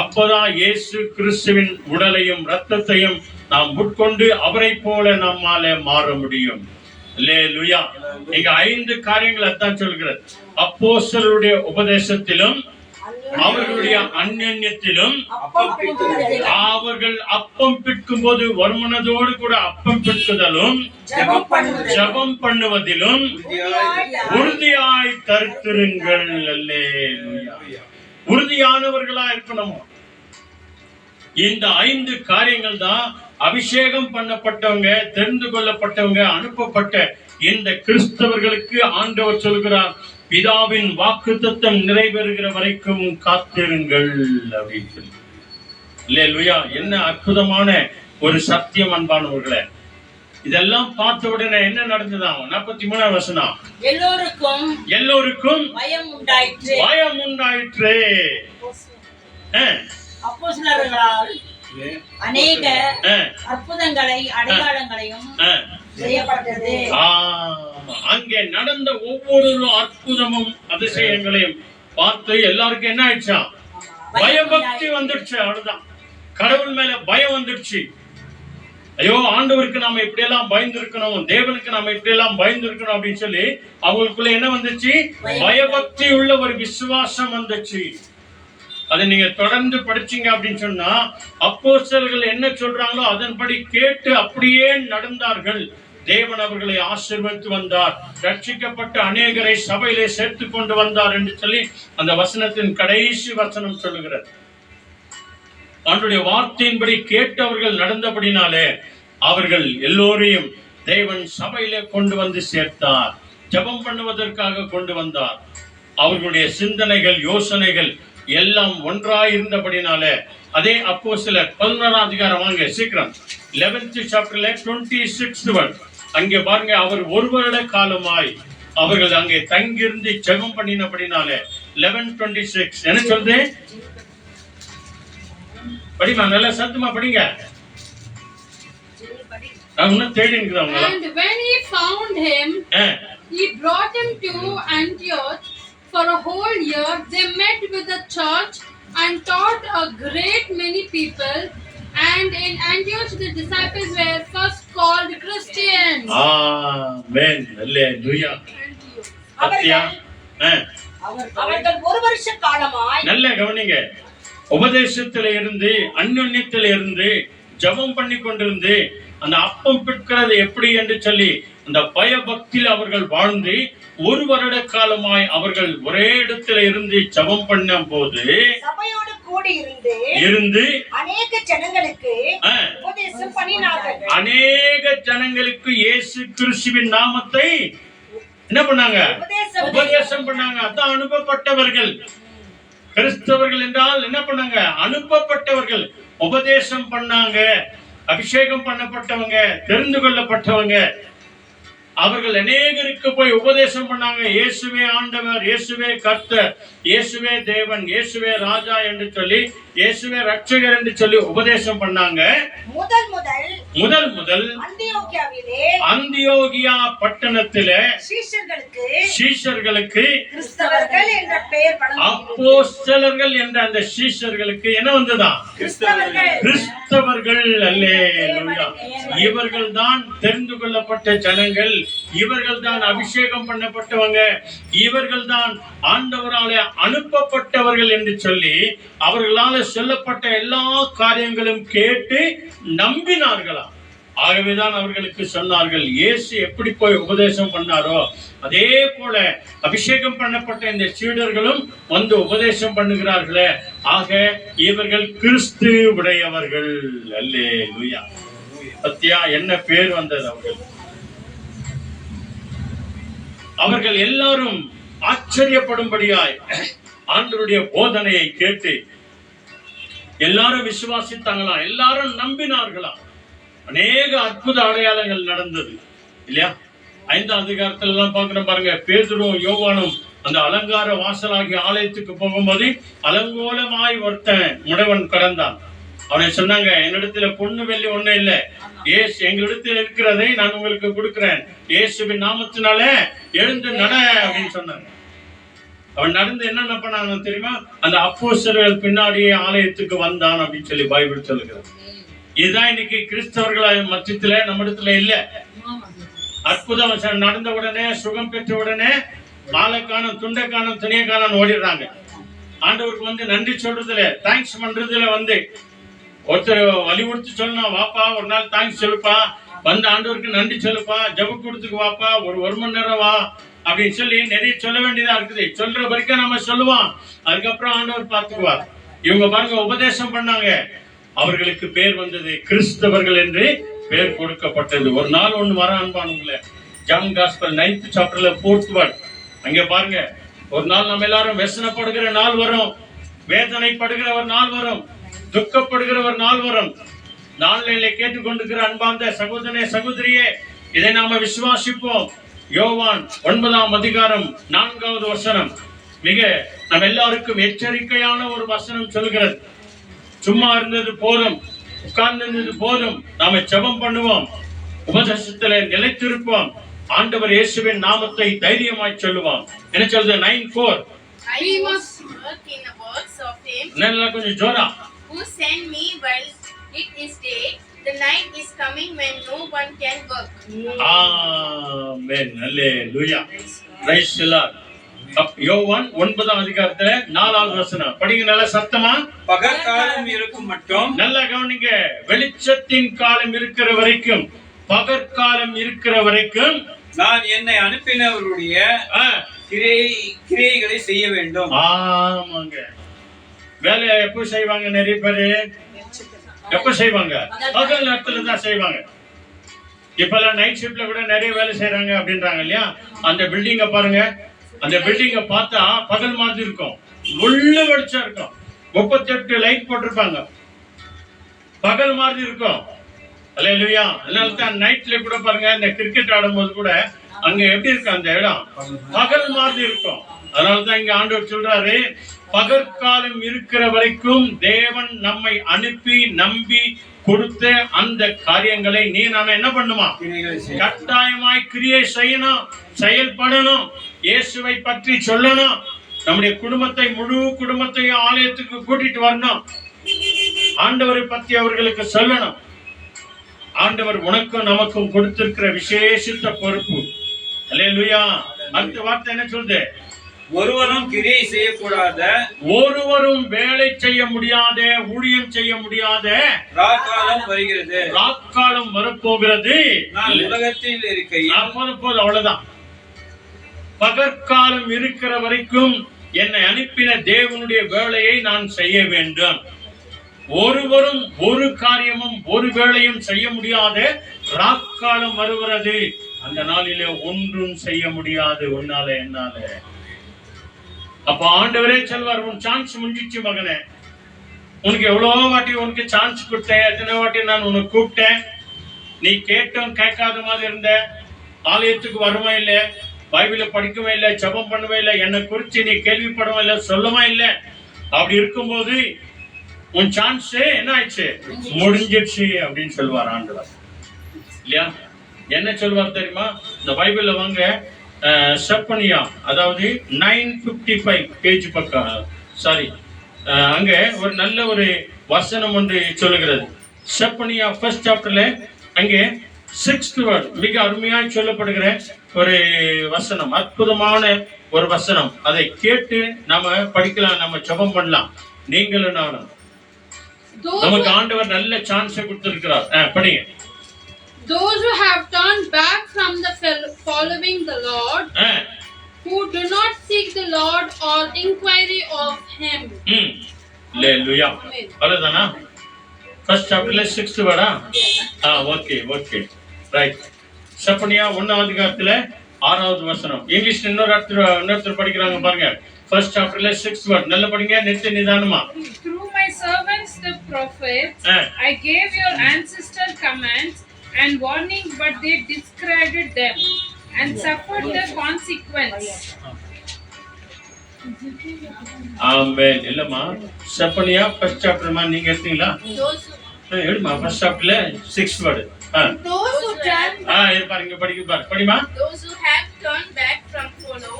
அப்பதான் இயேசு கிறிஸ்துவின் உடலையும் ரத்தத்தையும் நாம் உட்கொண்டு அவரை போல நம்மால மாற முடியும். அல்லேலூயா. இங்க 5 காரியங்கள் அதான் சொல்கிறது. அப்போஸ்தலருடைய உபதேசத்திலும் அவர்களுடைய அந்யோன்யத்திலும் அவர்கள் அப்பம் பிற்கும் போது வருமனதோடு கூட அப்பம் பிற்குதலும் ஜபம் பண்ணுவதிலும் உறுதியாய் தரித்திருங்கள். அல்லேலூயா. உறுதியானவர்களா இருக்கணும். இந்த 5 காரியங்கள் தான் அபிஷேகம் பண்ணப்பட்டவங்க, தெரிந்து கொள்ளப்பட்டவங்க, அனுப்பப்பட்ட இந்த கிறிஸ்தவர்களுக்கு ஆண்டவர் சொல்கிறார், பிதாவின் வாக்குத்தத்தம் நிறைவேறுகிற வரைக்கும் காத்திருங்கள் அப்படின்னு சொல்லி. அல்லேலூயா. என்ன அற்புதமான ஒரு சத்தியம் அன்பானவர்களே. இதெல்லாம் பார்த்த உடனே என்ன நடந்ததாம்? 43 வசனம். எல்லோருக்கும் பயம் உண்டாயிற்று. அப்போஸ்தலர்களால் அநேக அற்புதங்களை அடையாளங்களையும் செய்யப்பட்டது. அங்கே நடந்த ஒவ்வொரு அற்புதமும் அதிசயங்களையும் பார்த்து எல்லாருக்கும் என்ன ஆயிடுச்சா? பயபக்தி வந்துடுச்சு. அவ்வளவுதான். கடவுள் மேல பயம் வந்துடுச்சு. ஐயோ, ஆண்டவருக்கு நாம இப்படி எல்லாம் பயந்து இருக்கணும், தேவனுக்கு நாம இப்படி எல்லாம் பயந்து இருக்கணும் அப்படின்னு சொல்லி அவங்களுக்குள்ள என்ன வந்துச்சு? பயபக்தி உள்ள ஒரு விசுவாசம் வந்துச்சு. அதை நீங்க தொடர்ந்து படிச்சீங்க அப்படின்னு சொன்னா, அப்போஸ்தலர்கள் என்ன சொல்றாங்களோ அதன்படி கேட்டு அப்படியே நடந்தார்கள். தேவன் அவர்களை ஆசீர்வதித்து வந்தார். ரட்சிக்கப்பட்ட அநேகரை சபையிலே சேர்த்து கொண்டு வந்தார் என்று சொல்லி அந்த வசனத்தின் கடைசி வசனம் சொல்லுகிறது. அவருடைய வார்த்தையின்படி கேட்டவர்கள் நடந்தபடினாலே அவர்கள் எல்லோரையும் தேவன் சபையிலே கொண்டு வந்து சேர்த்தார். ஜெபம் பண்ணுவதற்காக கொண்டு வந்தார். அவர்களுடைய சிந்தனைகள், யோசனைகள் எல்லாம் ஒன்றாயிருந்தபடினாலே அதே அப்போஸ்தலர் 11ஆம் அதிகாரம் வாங்க சீக்கிரம் 11th chapterல 26th verse அங்கே பாருங்க. அவர் ஒரு வருட காலமாய் அவர்கள் அங்கே தங்கியிருந்து ஜெபம் பண்ணினபடினாலே 11:26 என்ன சொல்றது? படிமா, நல்ல சத்தமா படிங்க. நான் தேடி இருக்கிறேன். And when he found him, he brought him to Antioch. For a whole year they met with the church and taught a great many people. And in Antioch the disciples were first called Christians. Amen. Hallelujah. அவர்கள் ஒரு வருஷ காலமாய் நல்ல கவனிங்க. உபதேசத்தில இருந்து, அந்யோன்யத்தில இருந்து, ஜெபம் பண்ணி கொண்டிருந்து, அந்த அப்பம் பிற்கிறது எப்படி என்று சொல்லி அந்த பயபக்தியில் அவர்கள் வாழ்ந்து ஒரு வருட காலமாய் அவர்கள் ஒரே இடத்துல இருந்து ஜெபம் பண்ணும் போது சபையோடு கூடி இருந்து அநேக ஜனங்களுக்கு உபதேசம் பண்ணினார்கள். அநேக ஜனங்களுக்கு இயேசு கிறிஸ்துவின் நாமத்தை என்ன பண்ணாங்க? உபதேசம் பண்ணாங்க. அதான் அனுப்பப்பட்டவர்கள். கிறிஸ்தவர்கள் என்றால் என்ன பண்ணாங்க? அனுப்பப்பட்டவர்கள். உபதேசம் பண்ணாங்க, அபிஷேகம் பண்ணப்பட்டவங்க, தெரிந்து கொள்ளப்பட்டவங்க. அவர்கள் அநேகருக்கு போய் உபதேசம் பண்ணாங்க. இயேசுவே ஆண்டவர், இயேசுவே கர்த்தர், இயேசுவே தேவன், இயேசுவே ராஜா என்று சொல்லி, இயேசுவே ரட்சகர் என்று சொல்லி உபதேசம் பண்ணாங்க. முதல் முதல் அந்தியோகியா பட்டணத்திலே சீஷர்களுக்கு கிறிஸ்தவர்கள் என்ற பெயர் அப்போஸ்தலர்கள் என்ற அந்த சீஷர்களுக்கு என்ன வந்ததா? கிறிஸ்தவர்கள். அல்லேலூயா. இவர்கள் தான் தெரிந்து கொள்ளப்பட்ட ஜனங்கள், இவர்கள் தான் அபிஷேகம் பண்ணப்பட்டவங்க, இவர்கள் தான் ஆண்டவராலே அனுப்பப்பட்டவர்கள் என்று சொல்லி அவர்களால் சொல்லப்பட்ட எல்லா காரியங்களும் கேட்டு நம்பினார்களா. ஆகவேதான் அவர்களுக்கு சொன்னார்கள், இயேசு எப்படி போய் உபதேசம் பண்ணாரோ அதே போல அபிஷேகம் பண்ணப்பட்ட இந்த சீடர்களும் வந்து உபதேசம் பண்ணுகிறார்களே, ஆக இவர்கள் கிறிஸ்து உடையவர்கள். அல்லேலூயா. பத்தியா என்ன பேர் வந்தது அவர்கள் எல்லாரும் ஆச்சரியப்படும்படியாய் ஆண்டவருடைய போதனையை கேட்டு எல்லாரும் விசுவாசித்தாங்களாம், எல்லாரும் நம்பினார்களாம். அநேக அற்புத அடையாளங்கள் நடந்தது இல்லையா? 5ஆம் அதிகாரத்துல எல்லாம் பாக்குறோம் பாருங்க. பேதுரும் யோவானும் அந்த அலங்கார வாசலாகிய ஆலயத்துக்கு போகும்போது அலங்கோலமாய் ஒருத்தன் முடவன் கடந்தான். அவனை சொன்னாங்க, என்னிடத்துல பொண்ணு வெள்ளி ஒண்ணு இல்ல, ஏசு எங்களிடத்தில் இருக்கிறதை நான் உங்களுக்கு கொடுக்கிறேன், இயேசுவின் நாமத்தினால எழுந்து நட அப்படின்னு சொன்னாங்க. அவன் நடந்து என்னென்ன பண்ணாங்க தெரியுமா? அந்த அப்போஸ்தலர்கள் பின்னாடியே ஆலயத்துக்கு வந்தான் அப்படின்னு சொல்லி பைபிள் சொல்லுகிறது. இதுதான் இன்னைக்கு கிறிஸ்தவர்கள் மத்தியத்துல நம்ம இடத்துல இல்ல. அற்புதம் நடந்த உடனே, சுகம் பெற்ற உடனே மாலைக்கான துண்டைக்கான துணியக்கான ஓடிடுறாங்க. ஆண்டவருக்கு வந்து நன்றி சொல்றதுல, தேங்க்ஸ் பண்றதுல வந்து ஒருத்தர் வலியுறுத்தி சொல்லணும், வாப்பா ஒரு நாள் தேங்க்ஸ் சொல்லுப்பா, வந்து ஆண்டவருக்கு நன்றி சொல்லுப்பா, ஜப கூடத்துக்கு வாப்பா, ஒரு மணி நேரம் வா அப்படின்னு சொல்லி நிறைய சொல்ல வேண்டியதா இருக்குது. சொல்ற வரைக்கும் நம்ம சொல்லுவோம், அதுக்கப்புறம் ஆண்டவர் பார்த்துக்குவார். இவங்க பாருங்க உபதேசம் பண்ணாங்க, அவர்களுக்கு பேர் வந்தது கிறிஸ்தவர்கள் என்று பேர் கொடுக்கப்பட்டது. ஒரு நாள் ஒண்ணு வர அன்பானுங்களே, ஜான் காஸ்பல் 9th சாப்டர்ல 4th வேர்ட் அங்க பாருங்க. ஒரு நாள் நம்ம எல்லாரும் வெசனப்படுகிற நாள் வரும், வேதனைப்படுகிற ஒரு நாள் வரும், துக்கப்படுகிற ஒரு நாள் வரும். நாளிலே கேட்டுக்கொண்டிருக்கிற அன்பார்ந்த சகோதரனே சகோதரியே, இதை நாம விசுவாசிப்போம். யோவான் 9ஆம் அதிகாரம் 4வது வசனம் மிக நம்ம எல்லாருக்கும் எச்சரிக்கையான ஒரு வசனம் சொல்கிறது. சும்மா இருந்தது போதும், உட்கார்ந்திருந்தது போதும், நாம ஜெபம் பண்ணுவோம், உபதேசத்திலே நிலைத்திருப்போம், ஆண்டவர் இயேசுவின் நாமத்தை தைரியமாய் சொல்லுவோம். என்ன சொல்றது? 9:4 I must work in the works of him கொஞ்சம் ஜோரா. who sent me while it is day, the night is coming when no one can work. Amen. Hallelujah. Praise the Lord. யோவான் 9ஆம் அதிகாரத்துல 4வது வசனம் படிங்க நல்ல சத்தமா. பகற்காலம் இருக்கும் மட்டும், நல்ல கவனிங்க, வெளிச்சத்தின் காலம் இருக்கிற வரைக்கும், பகற்காலம் இருக்கிற வரைக்கும் நான் என்னை அனுப்பினவருடைய கிரியைகளை செய்ய வேண்டும். ஆமாங்க. வேலையை எப்ப செய்வாங்க? நிறைய பேரு எப்ப செய்வாங்க? பகல் நேரத்துல தான் செய்வாங்க. இப்பெல்லாம் நைட் ஷிப்ட்ல கூட நிறைய வேலை செய்யறாங்க அப்படின்றாங்க இல்லையா? அந்த பில்டிங்க பாருங்க, அந்த பில்டிங்க பார்த்தா பகல் மாதிரி இருக்கும், உள்ள வெளிச்சம் இருக்கும், 38 லைட் போட்டிருப்பாங்க, பகல் மாதிரி இருக்கும். அல்லேலூயா. அதனால்தான் நைட்ல கூட பாருங்க, இந்த கிரிக்கெட் ஆடும்போது கூட அங்க எப்படி இருக்கு அந்த இடம்? பகல் மாதிரி இருக்கும். அதனாலதான் இங்க ஆண்டவர் சொல்றாரு, பகற்காலம் இருக்கிற வரைக்கும் தேவன் நம்மை அனுப்பி நம்பி கொடுத்த அந்த காரியங்களை நீ நாம என்ன பண்ணுமா? கட்டாயமாய் கிரியை செய்யணும், செயல்படணும், இயேசுவை பற்றி சொல்லணும், நம்முடைய குடும்பத்தை, முழு குடும்பத்தையும் ஆலயத்துக்கு கூட்டிட்டு வரணும், ஆண்டவரை பற்றி அவர்களுக்கு சொல்லணும். ஆண்டவர் உனக்கும் நமக்கும் கொடுத்திருக்கிற விசேஷித்த பொறுப்பு. அல்லேலூயா. அடுத்த வார்த்தை என்ன சொல்லுது? ஒருவரும் கிரியை செய்யக்கூடாத, ஒருவரும் வேலை செய்ய முடியாத, ஊழியம் செய்ய முடியாத ராக்காலம் வருகிறது, ராக்காலம் வரப்போகிறது. நான் உலகத்தில் இருக்கையில் போது அவ்வளவுதான். பகற்காலம் இருக்கிற வரைக்கும் என்னை அனுப்பின தேவனுடைய வேலையை நான் செய்ய வேண்டும். ஒருவரும் ஒரு காரியமும் ஒரு வேளையும் செய்ய முடியாத ராக்காலம் வருகிறது. அந்த நாளிலே ஒன்றும் செய்ய முடியாது உன்னால என்னால. அப்ப ஆண்டவரே சொல்வார், உன் சான்ஸ் முடிஞ்சிச்சு மகனே, உனக்கு எவ்வளவு வாட்டி உனக்கு சான்ஸ் கொடுத்தேன், எத்தனை வாட்டி நான் உனக்கு கூப்பிட்டேன், நீ கேட்டும் கேட்காத மாதிரி இருந்த, ஆலயத்துக்கு வரவே இல்லை, பைபிளை படிக்கவே இல்லை, ஜெபம் பண்ணவே இல்லை, என்னை குறித்து நீ கேள்விப்படவே இல்லை, சொல்லவே இல்லை. அப்படி இருக்கும்போது உன் சான்ஸ் என்ன ஆயிடுச்சு, முடிஞ்சிடுச்சு அப்படின்னு சொல்லுவார் ஆண்டவர் இல்லையா? என்ன சொல்வார் தெரியுமா? இந்த பைபிள்ல வாங்க, செப்பனியா, அதாவது 955 பேஜ் பக்கம், சாரி, அங்க ஒரு நல்ல ஒரு வசனம் ஒன்று சொல்லுகிறது. செப்பனியா ஃபர்ஸ்ட் சாப்டர்ல அங்கே 6th வேர்ட் மிக அருமையாய் சொல்லப்படுகிற ஒரு வசனம், அற்புதமான ஒரு வசனம். அதை கேட்டு நாம படிக்கலாம், நம்ம ஜெபம் பண்ணலாம், நீங்களும் நானும். நமக்கு ஆண்டவர் நல்ல சான்ஸ் கொடுத்திருக்கிறார். படிங்க. Those who have turned back from the following the Lord, who do not seek the Lord or inquiry of Him. Hallelujah. அவ்வளவுதானா? ஃபர்ஸ்ட் சாப்டர்ல 6th வேர்டா? Okay okay right. செப்பனியா 1ஆம் அதிகாரத்துல 6வது வசனம். இங்கிலீஷ்ல இன்னொருத்தர் படிக்கிறாங்க பாருங்க. ஃபர்ஸ்ட் சாப்டர்ல 6th வேர்ட். நல்லா படிங்க, நிதானமா. Through my servants the prophets, I gave your ancestor commands and warning, but they discarded them and suffered the consequence. ஆமென். இல்லம்மா, செப்பனியா ஃபர்ஸ்ட் சாப்டர்மா நீங்க எடுத்தீங்களா? எடுமா, ஃபர்ஸ்ட் சாப்டர்ல 6th word. Those who turn பாருங்க, படிமா. Those who have turned back from follow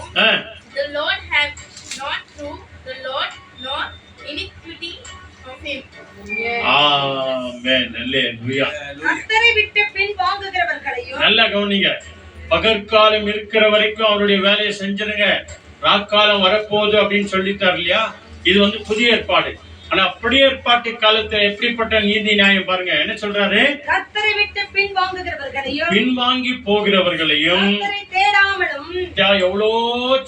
the Lord have not through the Lord nor iniquity of Him. ஆமென். அல்லேலூயா. கர்த்தரை விட்டு பின் வாங்குகிறவர்களையும், நல்லா கவனிங்க, பகற்காலம் இருக்கிற வரைக்கும் அவருடைய வேலையை செஞ்சிருங்க, ராக்காலம் வரப்போகுது அப்படின்னு சொல்லிட்டார் இல்லையா? இது வந்து புதிய ஏற்பாடு. ஆனா புதிய ஏற்பாட்டு காலத்துல எப்படிப்பட்ட நீதி நியாயம் பாருங்க, என்ன சொல்றாரு? கர்த்தரை விட்டு பின் வாங்குகிறவர்களையும், பின்வாங்கி போகிறவர்களையும், கர்த்தரை தேடாமலும், எவ்வளோ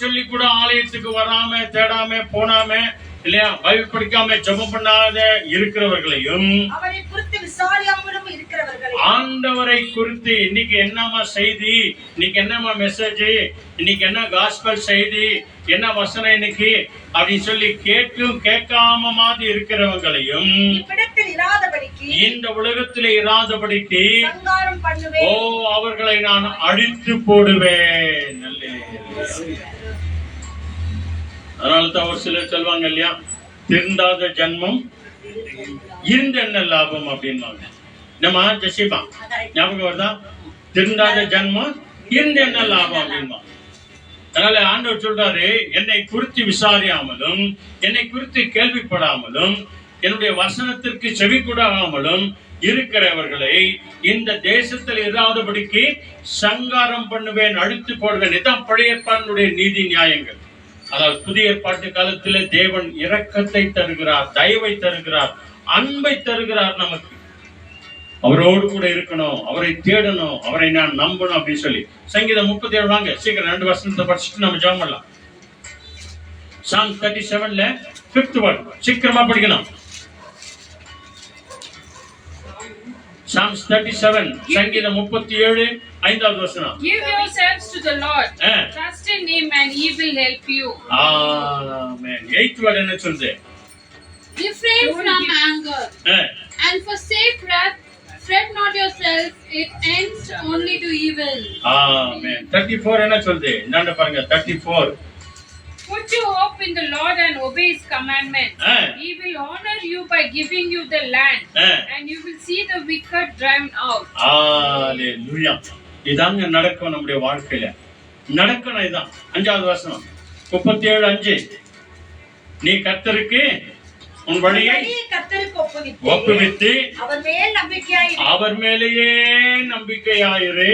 சொல்லி கூட ஆலயத்துக்கு வராம தேடாம போனாம இல்லையா, பைபிள் படிக்காம ஜெபம் பண்ணாத இருக்கிறவர்களையும், அவரை குறித்து விசாரியாமலும் இருக்கிறவர்களையும், ஆண்டவரை குறித்து இன்னைக்கு என்னமா செய்தி, இன்னைக்கு என்னமா மெசேஜ், இன்னைக்கு என்ன காஸ்பல் செய்தி, என்ன வசனம் இன்னைக்கு அப்படின்னு சொல்லி கேட்டும் கேட்காம மாதிரி இருக்கிறவங்களையும், இவ்விடத்தில் இராதபடிக்கு, இந்த உலகத்திலே இராதபடிக்கு சங்காரம் பண்ணுவேன். அவர்களை நான் அழித்து போடுவேன். அதனாலதான் ஒரு சிலர் சொல்லுவாங்க இல்லையா, திருந்தாத ஜன்மம் இருந்த என்ன லாபம் அப்படின்வாங்க. நம்ம ஜெசிபா ஞாபகம் வருதா? திருந்தாத ஜன்மம் இருந்த என்ன லாபம் அப்படின்வாங்க. அதனால ஆண்டவர் சொல்றாரு, என்னை குறித்து விசாரியாமலும், என்னை குறித்து கேள்விப்படாமலும், என்னுடைய வசனத்திற்கு செவி கூடாமலும் இருக்கிறவர்களை இந்த தேசத்தில் இராதபடிக்கு சங்காரம் பண்ணுவேன், அழித்து போடுவேன். இதுதான் பழைய ஏற்பாட்டினுடைய நீதி நியாயங்கள். அதாவது புதிய ஏற்பாட்டு காலத்தில் தேவன் இரக்கத்தை தருகிறார், தயவை தருகிறார், அன்பை தருகிறார். நமக்கு அவரோடு கூட இருக்கணும், அவரை தேடணும், அவரை நான் நம்பணும் அப்படின்னு சொல்லி. சங்கீதம் 37 வாங்க, சீக்கிரம் 2 வசனத்தை படிச்சுட்டு நம்ம ஜெபம் பண்ணலாம். Psalm 37ல 5th word சீக்கிரமா படிக்கணும். Psalms 37, சங்கீதம் 37 5வது வசனம். Give yourselves to the Lord, trust in Him and He will help you. Amen. 8th word என்ன சொல்லுது? Refrain from anger and forsake wrath. Fret not yourself, it ends only to evil. Amen. 34 என்ன சொல்லுது? இந்தாண்ட பாருங்க, 34. Put your hope in the Lord and obey His commandments. He will honor you by giving you the land, and you will see the wicked driven out. Hallelujah. இதாங்க நடக்கும் நம்முடைய வாழ்க்கையில, நடக்கணும். இதான் 5வது வசனம் 37:5. நீ கர்த்தருக்கு உன் வழியை கர்த்தருக்கு ஒப்புவித்து அவர் மேலேயே நம்பிக்கையாயிரு.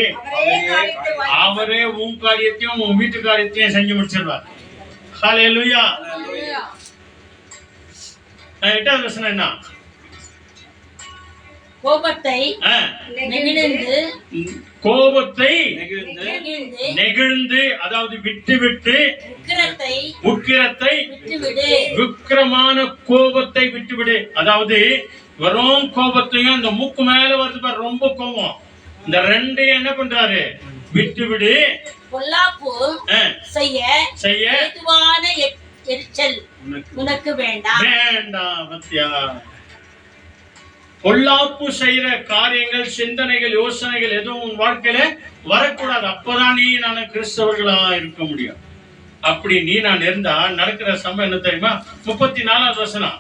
அவரே உன் காரியத்தையும் உன் வீட்டு காரியத்தையும் செஞ்சு முடிச்சிருவார். ஹல்லேலூயா. 8வது வசனம் என்ன? கோபத்தை நெகிழ்ந்து, அதாவது விட்டுவிட்டு, உக்கிரத்தை விக்கிரமான கோபத்தை விட்டுவிடு. அதாவது வெறும் கோபத்தையும் இந்த மூக்கு மேல வருது பாரு, ரொம்ப கோபம், இந்த ரெண்டையும் என்ன பண்றாரு? விட்டுவிடு. பொல்லாப்பு செய்ய ஏதுவான எரிச்சல் உனக்கு வேண்டாம். பத்தியா பொல்லாப்பு செய்யற காரியங்கள், சிந்தனைகள், யோசனைகள் எதுவும் உன் வாழ்க்கையில வரக்கூடாது. அப்பதான் நீ நான் கிறிஸ்தவர்களா இருக்க முடியும். அப்படி நீ நான் இருந்தா நடக்கிற சம்பவம் என்ன தெரியுமா? 34வது வசனம்.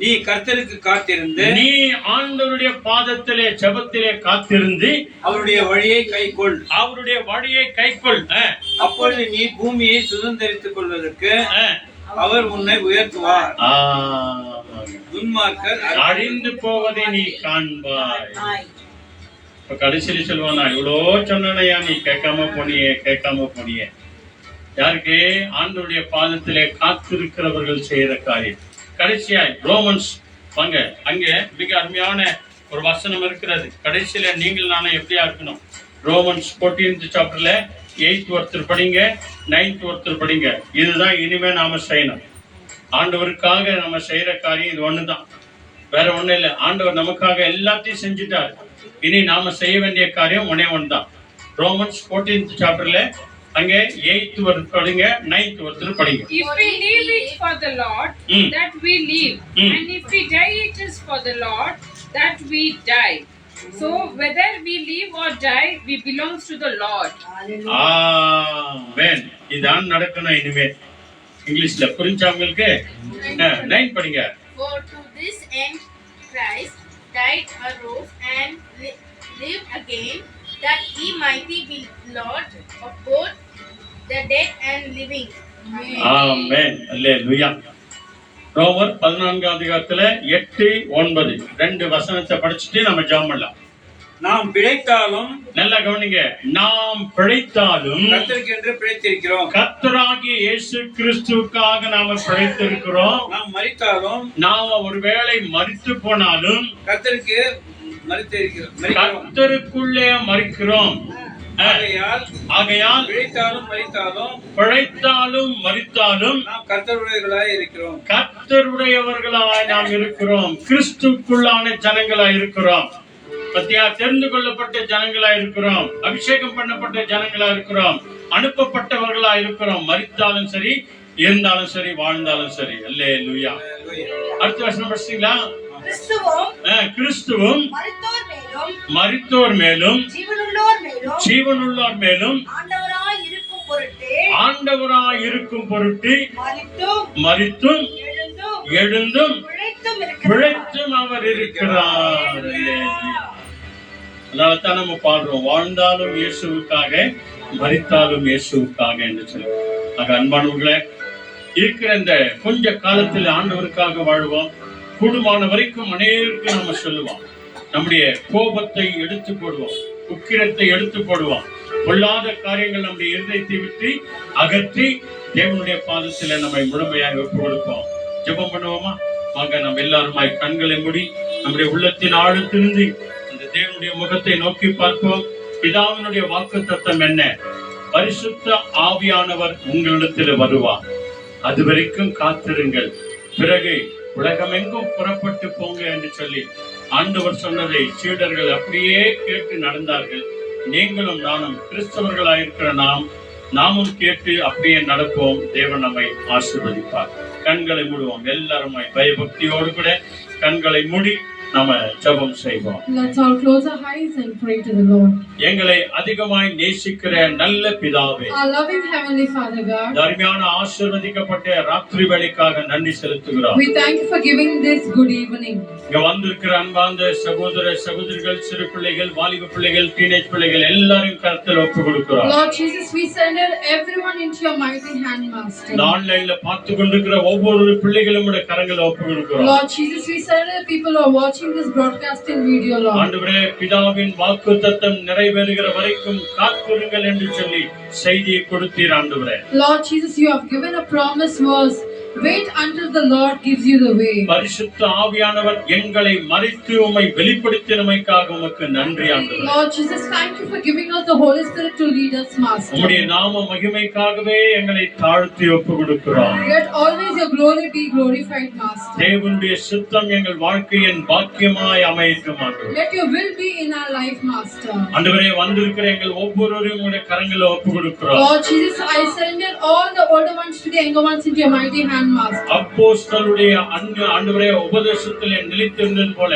நீ கர்த்தருக்கு காத்திருந்து, நீ ஆண்டவருடைய பாதத்திலே ஜெபத்திலே காத்திருந்து அவருடைய வழியை கைக்கொள், அவருடைய வழியை கைக்கொள். அப்பொழுது நீ பூமியை சுதந்தரித்துக் கொள்வதற்கு அவர் உன்னை உயர்த்துவார். துன்மார்க்கர் அழிந்து போவதை நீ காண்பாய். இப்ப கடைசியில் சொல்லுவானா, இவ்வளோ சொன்னையா நீ கேட்காம போனியே. யாருக்கு? ஆண்டவருடைய பாதத்திலே காத்திருக்கிறவர்கள் செய்யற காரியம். கடைசியாய் ரோமன்ஸ் வாங்க, அங்க மிக அருமையான ஒரு வசனம் இருக்கிறது. கடைசியில நீங்கள் நானும் எப்படியா இருக்கணும்? ரோமன்ஸ் 14th சாப்டர்ல 8th ஒருத்தர் படிங்க, 9th ஒருத்தர் படிங்க. இதுதான் இனிமே நாம செய்யணும். ஆண்டவருக்காக நம்ம செய்யற காரியம் இது ஒண்ணுதான், வேற ஒண்ணு இல்லை. ஆண்டவர் நமக்காக எல்லாத்தையும் செஞ்சுட்டாரு. இனி நாம செய்ய வேண்டிய காரியம் ஒன்னே ஒண்ணுதான். ரோமன்ஸ் 14th சாப்டர்ல அங்க 8th ஒருத்தர் படிங்க, 9th ஒருத்தர் படிங்க. If we live it for the Lord, that we live, and if we die, it is for the Lord that we die. So whether we live or die, we belongs to the Lord. Amen. இதான் நடக்கணும் இனிமே. இங்கிலீஷ்ல புரிஞ்சவங்களுக்கு 9 படிங்க. For to this end Christ died, arose, and lived again, that he might be Lord of both the dead and living. Amen. Hallelujah. ரோமர் 14th அதிகாரத்துல 8, 9 2 வசனத்தை படிச்சுட்டு நம்ம ஜெபம் பண்ணலாம். நாம் பிழைத்தாலும், நல்லா கவனிங்க, நாம் பிழைத்தாலும் கர்த்தருக்கு என்று பிழைத்திருக்கிறோம். கர்த்தராகிய இயேசு கிறிஸ்துவுக்காக நாம பிழைத்திருக்கிறோம். நாம் மரித்தாலும், நாம ஒருவேளை மரித்து போனாலும் கர்த்தருக்கு மரித்திருக்கிறோம். கர்த்தருக்குள்ளே மரிக்கிறோம். ஆகையால் பிழைத்தாலும் மரித்தாலும் நாம் கர்த்தருடையவர்களாய் இருக்கிறோம். கர்த்தருடையவர்களாய் நாம் இருக்கிறோம். கிறிஸ்துக்குள்ளான ஜனங்களாய் இருக்கிறோம். பத்தியா, தெரிந்து கொள்ளப்பட்ட ஜனங்களா இருக்கிறோம். அபிஷேகம் பண்ணப்பட்ட ஜனங்களா இருக்கிறோம். அனுப்பப்பட்டவர்களா இருக்கிறோம். மரித்தாலும் சரி, இருந்தாலும் சரி, வாழ்ந்தாலும் சரி. அல்லேலூயா. அடுத்த வசனம் படிச்சீங்களா? கிறிஸ்துவும் மரித்தோர் மேலும் ஜீவனுள்ளோர் மேலும் ஆண்டவராய் இருக்கும் பொருட்டு மரித்தும் எழுந்தும் பிழைத்தும் அவர் இருக்கிறார். அதனால்தான் நம்ம பாடுறோம், வாழ்ந்தாலும் இயேசுவுக்காக, மரித்தாலும் இயேசுவுக்காக என்று சொல்லி. ஆக அன்பானவர்களே, இருக்கிற இந்த கொஞ்ச காலத்தில் ஆண்டவருக்காக வாழ்வோம். கூடுமான வரைக்கும் அநேருக்கு நம்ம சொல்லுவோம், நம்முடைய கோபத்தை எடுத்து போடுவோம், உக்கிரத்தை எடுத்து போடுவோம். பொல்லாத காரியங்கள் நம்முடைய இருதயத்தை விட்டு அகற்றி தேவனுடைய பாதத்தில் நம்மை முழுமையாக ஒப்பு கொடுப்போம். ஜெபம் பண்ணுவோமா? வாங்க, நம்ம எல்லாருமாய் கண்களை மூடி நம்முடைய உள்ளத்தின் ஆழத்திலிருந்து அந்த தேவனுடைய முகத்தை நோக்கி பார்ப்போம். பிதாவினுடைய வாக்குத்தத்தம் என்ன? பரிசுத்த ஆவியானவர் உங்களிடத்தில் வருவார். அது வரைக்கும் காத்திருங்கள், பிறகு உலகமெங்கும் புறப்பட்டு போங்க என்று சொல்லி ஆண்டவர் சொன்னதை சீடர்கள் அப்படியே கேட்டு நடந்தார்கள். நீங்களும் நானும் கிறிஸ்தவர்களாயிருக்கிற நாமும் கேட்டு அப்படியே நடப்போம். தேவன் நம்மை ஆசீர்வதிப்பார். கண்களை மூடுவோம். எல்லாருமாய் பயபக்தியோடு கூட கண்களை மூடி நாம ஜெபம் செய்வோம். Let's all close our eyes and pray to the Lord. எங்களை அதிகமாய் நேசிக்கிற நல்ல பிதாவே, our loving heavenly Father God, தர்மியான ஆசீர்வதிக்கப்பட்ட ராத்திரி வேளைக்காக நன்றி செலுத்துகிறோம். we thank you for giving this good evening. இங்க வந்திருக்கிற அன்பார்ந்த சகோதர சகோதரிகள், சிறு பிள்ளைகள், வாலிப பிள்ளைகள், டீனேஜ் பிள்ளைகள் எல்லாரையும் கருத்தில் ஒப்புக் கொடுக்கிறோம். Lord Jesus, we surrender everyone into your mighty hand, Master. ஆன்லைன்ல பார்த்து கொண்டிருக்கிற ஒவ்வொரு பிள்ளைகளும் உடைய கரங்களை ஒப்புக் கொடுக்கிறோம். Lord Jesus, we surrender people who are watching this broadcasting video, Lord. ஆண்டவரே, பிதாவின் வாக்குத்தத்தம் நிறைவேறுகிற வரைக்கும் காத்திருங்கள் என்று சொல்லி செய்தியை கொடுத்தீர். ஆண்டவரே, Lord Jesus, you have given a promise verse, wait until the Lord gives you the way. பரிசுத்த ஆவியானவர் எங்களை மறைத்து உம்மை வெளிப்படுத்தினமைக்காக உமக்கு நன்றி. ஆண்டவரே, Lord Jesus, thank you for giving us the Holy Spirit to lead us, Master. உம்முடைய நாம மகிமைக்காகவே எங்களை தாழ்த்தி ஒப்புக் கொடுக்கிறோம். Let always your glory be glorified, Master. தேவனுடைய சித்தம் எங்கள் வாழ்க்கையின் பாக்கியமாய் அமையட்டும். ஆண்டவரே, Let your will be in our life, Master. ஆண்டவரே, வந்திருக்கிற எங்கள் ஒவ்வொருவரையும் உம்முடைய கரங்களை ஒப்புக் கொடுக்கிறோம். Lord Jesus, I surrender all the older ones to the younger ones into your mighty hand, hand, Master. அப்போஸ்தலருடைய ஆண்டவரே உபதேசத்திலே நிலைத்திருந்தது போல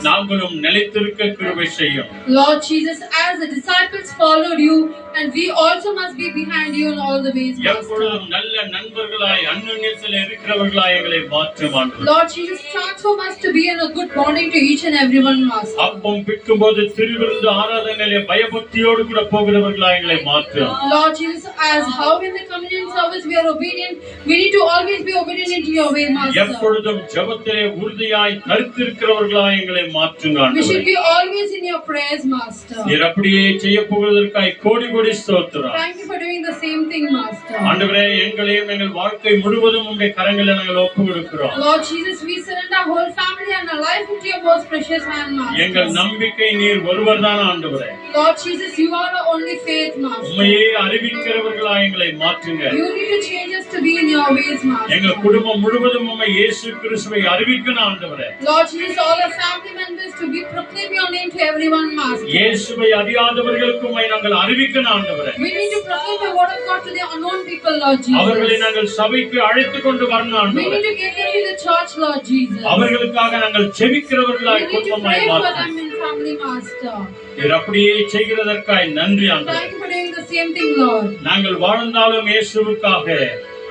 நாங்களும் நிலைத்திருக்க கிருபை செய்யும். Lord Jesus, as the disciples followed you, and we also must be behind you in all the ways, Master. எப்பொழுதும் நல்ல நண்பர்களாய் அன்யோன்யத்தில் இருக்கிறவர்களாய் எங்களை மாற்றும் ஆண்டவரே. Lord Jesus, transform us to be in a good bonding to each and everyone, Master. அப்பம் பிக்கும்போது திருவிருந்து ஆராதனையிலே பயபக்தியோடு கூட போகிறவர்களாய் எங்களை மாற்றும். Lord Jesus, as how in the communion service we are obedient, we need to always be obedient into your way, Master. எப்பொழுதும் ஜெபத்திலே உறுதியாய் கருத்திருக்கிறவர்களாய் எங்களை மாற்றுங்க We ஆண்டவரே. should be always in your prayers, Master. நீர் அப்படியே செய்ய போவதற்காய் கோடி கோடி ஸ்தோத்திரம். Thank you for doing the same thing, Master. ஆண்டவரே எங்களையும் எங்கள் வாழ்க்கை முழுவதும் உம்முடைய கரங்களில் நாங்கள் ஒப்புக்கொடுக்கிறோம். Lord Jesus, we surrender our whole family and our life into your most precious hand, எங்கள் Master. நம்பிக்கை நீர் ஒருவர்தான் ஆண்டவரே. Lord Jesus, you are our only faith, Master. உம்மையே அறிவிக்கிறவர்களாய் எங்களை மாற்றுங்க. You need to change us to be in your ways, Master. எங்கள் குடும்பம் முழுவதும் உம்மை இயேசு கிறிஸ்துவை அறிவிக்கணும் ஆண்டவரே. Lord Jesus, all our family members to be proclaim your name to everyone, Master. இயேசுவை அறியாதவர்களுக்கு உம்மை நாங்கள் அறிவிக்கணும் ஆண்டவரே. We need to proclaim the word of God to the unknown people, Lord அவர்களை Jesus. நாங்கள் சபைக்கு அழைத்து கொண்டு வரணும் We ஆண்டவரே. need to get them to the church, Lord Jesus. அவர்களுக்காக நாங்கள் We ஜெபிக்கிறவர்களாய் need to குடும்பமாய் pray for மாற்றும். them in family, Master. நீர் அப்படியே செய்கிறதற்காய் நன்றி ஆண்டவரே. Thank you for doing the same thing, Lord. நாங்கள் வாழ்ந்தாலும் இயேசுவுக்காக,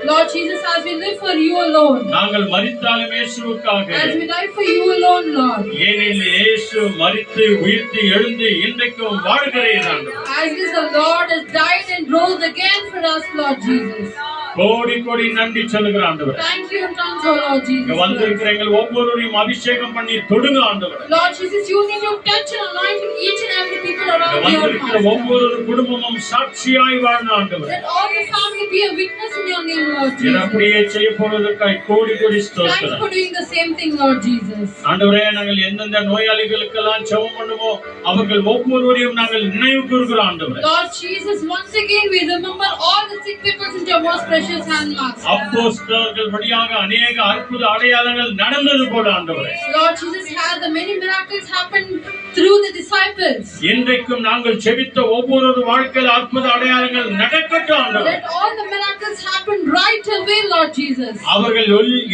Lord Jesus, as we live for you alone, நாங்கள் மரித்தாலும் இயேசுவுக்காக, as we die for you alone, Lord, ஏனெனில் இயேசு மரித்து உயிர்த்து எழுந்து இன்றைக்கும் வாழ்கிறீர் ஆண்டவரே. as is the Lord has died and rose again for us, Lord Jesus. கோடி கோடி நன்றி சொல்லுகிற ஆண்டவரே. Thank you in terms of Lord இங்க Jesus. வந்திருக்கிற எங்கள் ஒவ்வொருவரையும் அபிஷேகம் பண்ணி தொடுங்க ஆண்டவரே. Lord Jesus, you need to touch and anoint each and every people இங்க around your வந்திருக்கிற Master. ஒவ்வொரு குடும்பமும் சாட்சியாய் வாழணும் ஆண்டவரே. Let all the family be a witness in your name, Lord நீர் Jesus. அப்படியே செய்ய போவதற்காய் கோடி கோடி Thank you ஸ்தோத்திரம். for doing the same thing, Lord Jesus. ஆண்டவரே, நாங்கள் எந்தெந்த நோயாளிகளுக்கெல்லாம் ஜெபம் பண்ணுமோ அவர்கள் ஒவ்வொருவரையும் நாங்கள் நினைவு கூறுகிறோம் ஆண்டவரே. Lord Jesus, once again we remember all the sick people into your most precious hand, Master. அப்போஸ்தலர்கள் வழியாக அநேக அற்புத அடையாளங்கள் நடந்தது போல ஆண்டவரே. Lord Jesus, had the many miracles happened through the disciples. இன்றைக்கும் நாங்கள் செபித்த ஒவ்வொரு வாழ்க்கையில் அற்புத அடையாளங்கள் நடக்கட்டும் ஆண்டவரே. Let all the miracles happen right away, Lord Jesus. அவர்கள்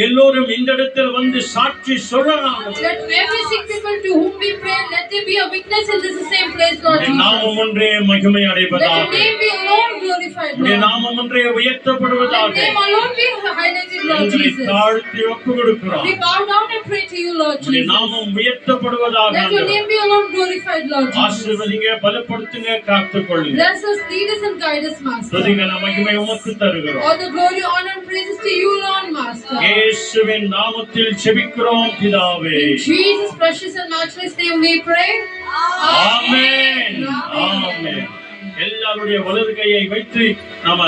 எல்லோரும் இந்த இடத்தில் வந்து சாட்சி சொல்லலாம் ஆண்டவரே. Let every sick people to whom we pray, let there be a witness in this same place, Lord உம்முடைய Jesus. நாமம் ஒன்றே மகிமை Let your அடைவதாக. name be alone glorified, உம்முடைய Lord. நாமம் ஒன்றே Let உயர்த்தப்படுவதாக. name alone be highlighted, Lord உங்களை Jesus. தாழ்த்தி ஒப்புக் கொடுக்கிறோம். We bow down and pray to you, Lord உம்முடைய Jesus. நாமம் உயர்த்தப்படுவதாக Let your ஆண்டவரே. name be alone glorified, Lord Jesus. ஆசீர்வதிங்க, பலப்படுத்துங்க, காத்துக்கொள்ளுங்க. Bless us, lead us and guide us, Master. துதிகன மகிமை உமக்கு தருகிறோம். All the glory, honor and praises to you, Lord, Master. இயேசுவின் நாமத்தில் ஜெபிக்கிறோம் பிதாவே. In Jesus' precious and matchless name we pray. Amen. ஆமென். எல்லாருடைய வலது கையை வைத்து நாம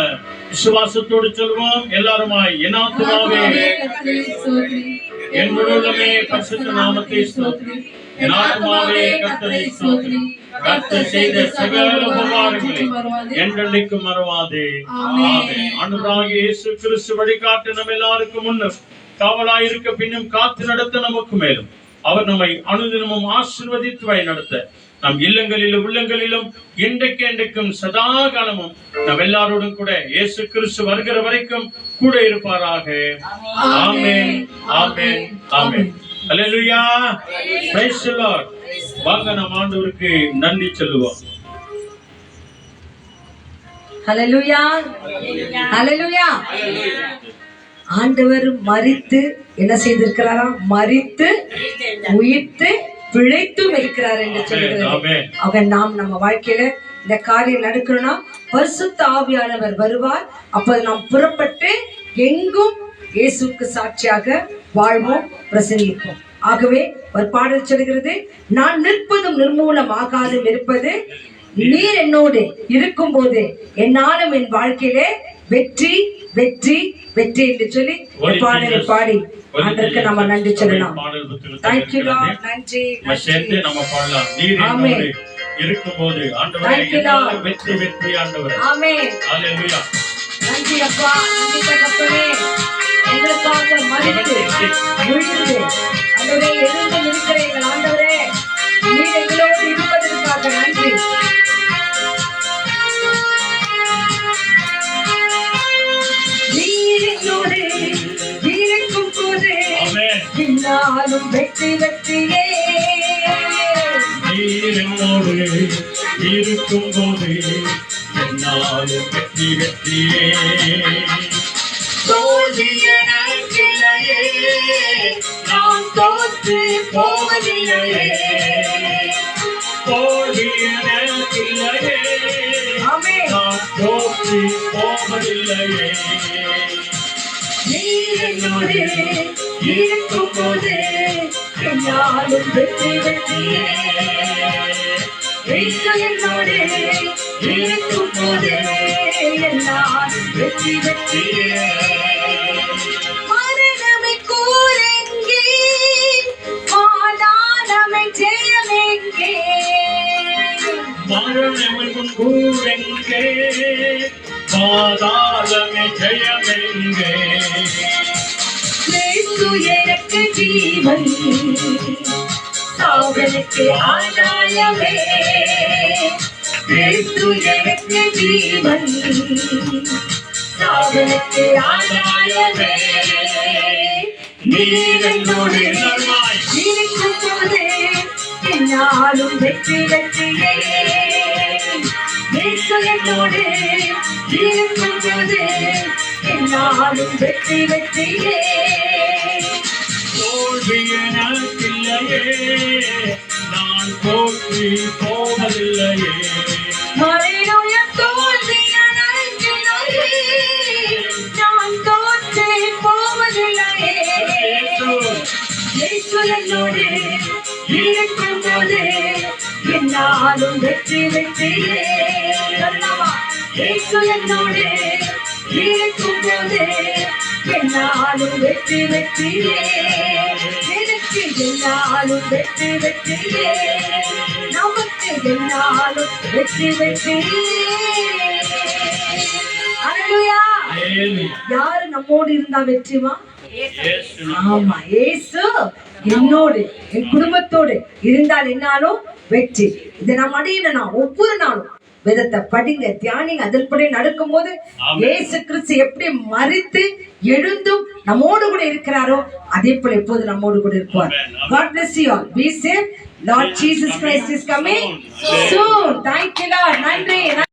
விசுவாசத்தோடு சொல்வோம். எல்லாருமாய் என் ஆத்துமாவே என் முழுவதுமே பரிசுத்த நாமத்தை ஸ்தோத்திரி. என் ஆத்துமாவே கர்த்தரை ஸ்தோத்திரி. கர்த்தர் செய்த சகல உபகாரங்களை என்றென்றைக்கும் மறவாதே. ஆமென். ஆண்டவராகிய இயேசு கிறிஸ்து வழிகாட்டு நம்ம எல்லாருக்கும் முன்னும் காவலாயிருக்க பின்னும் காத்து நடத்த நமக்கு மேலும் அவர் நம்மை அனுதினமும் ஆசீர்வதித்து வழி நடத்த நம் இல்லங்களிலும் உள்ளங்களிலும் என்றைக்கும் சதா காலமும் நம் எல்லாரோடும் கூட இயேசு கிறிஸ்து வருகிற வரைக்கும் கூட இருப்பாராக. Amen. Amen. Amen. Hallelujah. Praise the Lord. வாங்க நாம் ஆண்டவருக்கு நன்றி சொல்லுவோம். ஹல்லேலூயா. ஹல்லேலூயா. ஆண்டவர் மரித்து என்ன செய்திருக்கிறாரா? மரித்து உயிர்த்து பிழைத்தும் இருக்கிறார் என்று சொல்லுகிறது. அவன் நாம் நம்ம வாழ்க்கையில இந்த காரியம் நடக்கணும்னா பரிசுத்த ஆவியானவர் வருவார். அப்போது நாம் புறப்பட்டு எங்கும் இயேசுவுக்கு சாட்சியாக வாழ்வோம், பிரசங்கிப்போம். ஆகவே ஒரு பாடல் சொல்கிறது, நான் நிற்பதும் நிர்மூலமாகாதும் இருப்பது நீர் என்னோடு இருக்கும் போது என்னாலும் என் வாழ்க்கையிலே வெற்றி வெற்றி வெற்றி என்று சொல்லி பாடலை பாடி அதற்கு நம்ம நன்றி சொல்லலாம். Thank you Lord. நன்றி. சேர்ந்து நம்ம பாடலாம். நீர் என்னோடு இருக்கும்போது ஆண்டவரே என்னாலும் வெற்றி வெற்றி ஆண்டவரே. ஆமென். ஹல்லேலூயா. நன்றி அப்பா. நன்றி தகப்பனே. எங்களுக்காக மரித்து உயிர்த்து ஆண்டவரே எழுந்து இருக்கிற எங்கள் ஆண்டவரே நீர் எங்களோடு இருப்பதற்காக நன்றி. நீர் என்னோடு என்னாலும் வெற்றி வெற்றியே நீர் என்னோடு இருக்கும் போது என்னாலும் வெற்றி வெற்றியே தோல்வி எனக்கில்லையே நான் தோற்று போவதில்லையே தோல்வி எனக்கில்லையே ஆமென் நான் தோற்று போவதில்லையே நீர் என்னோடு இருக்கும் போது என்னாலும் வெற்றி வெற்றியே இயேசு என்னோடு இருக்கும் போது என்னாலும் வெற்றி வெற்றியே மரணமே கூரெங்கே மாதாளமே ஜெயமெங்கே மரணம் கூரெங்கே பாதாளமே ஜெயமெங்கே இயேசு எனக்கு ஜீவன் சாவனுக்கு ஆதாயமே இயேசு எனக்கு ஜீவன் சாவனுக்கு ஆதாயமே நீர் என்னோடு இருக்கும் போது என்னாலும் வெற்றி வெற்றியே இயேசு என்னோடு இருக்கும் போது என்னாலும் வெற்றி வெற்றியே தோல்வி எனக்கில்லையே நான் தோற்றி போவதில்லையே மறைநோய தோல்வி எனக்கில்லையே நான் தோற்றே போவதில்லையே இயேசு என்னோடு இருக்கும் போது என்னாலும் வெற்றி வெற்றியே இயேசு என்னோடு இருக்கும் போது என்னாலும் வெற்றி வெற்றியே எனக்கு என்னாலும் வெற்றி வெற்றியே நமக்கு என்னாலும் வெற்றி வெற்றியே அல்லேலூயா யாரு நம்மோடு இருந்தா வெற்றிமா ஆமா இயேசு என்னோடு என் குடும்பத்தோடு இருந்தால் என்னாலும் வெற்றி இதை நாம் அடையணும் ஒவ்வொரு நாளும் வேதத்தை படிங்க தியானிங்க அதன்படி நடக்கும் போது இயேசு கிறிஸ்து எப்படி மரித்து எழுந்தும் நம்மோடு கூட இருக்கிறாரோ அதே போல எப்போது நம்மோடு கூட இருப்பார். God bless you all. Be safe. Lord Jesus Christ is coming soon. Thank you Lord. நன்றி.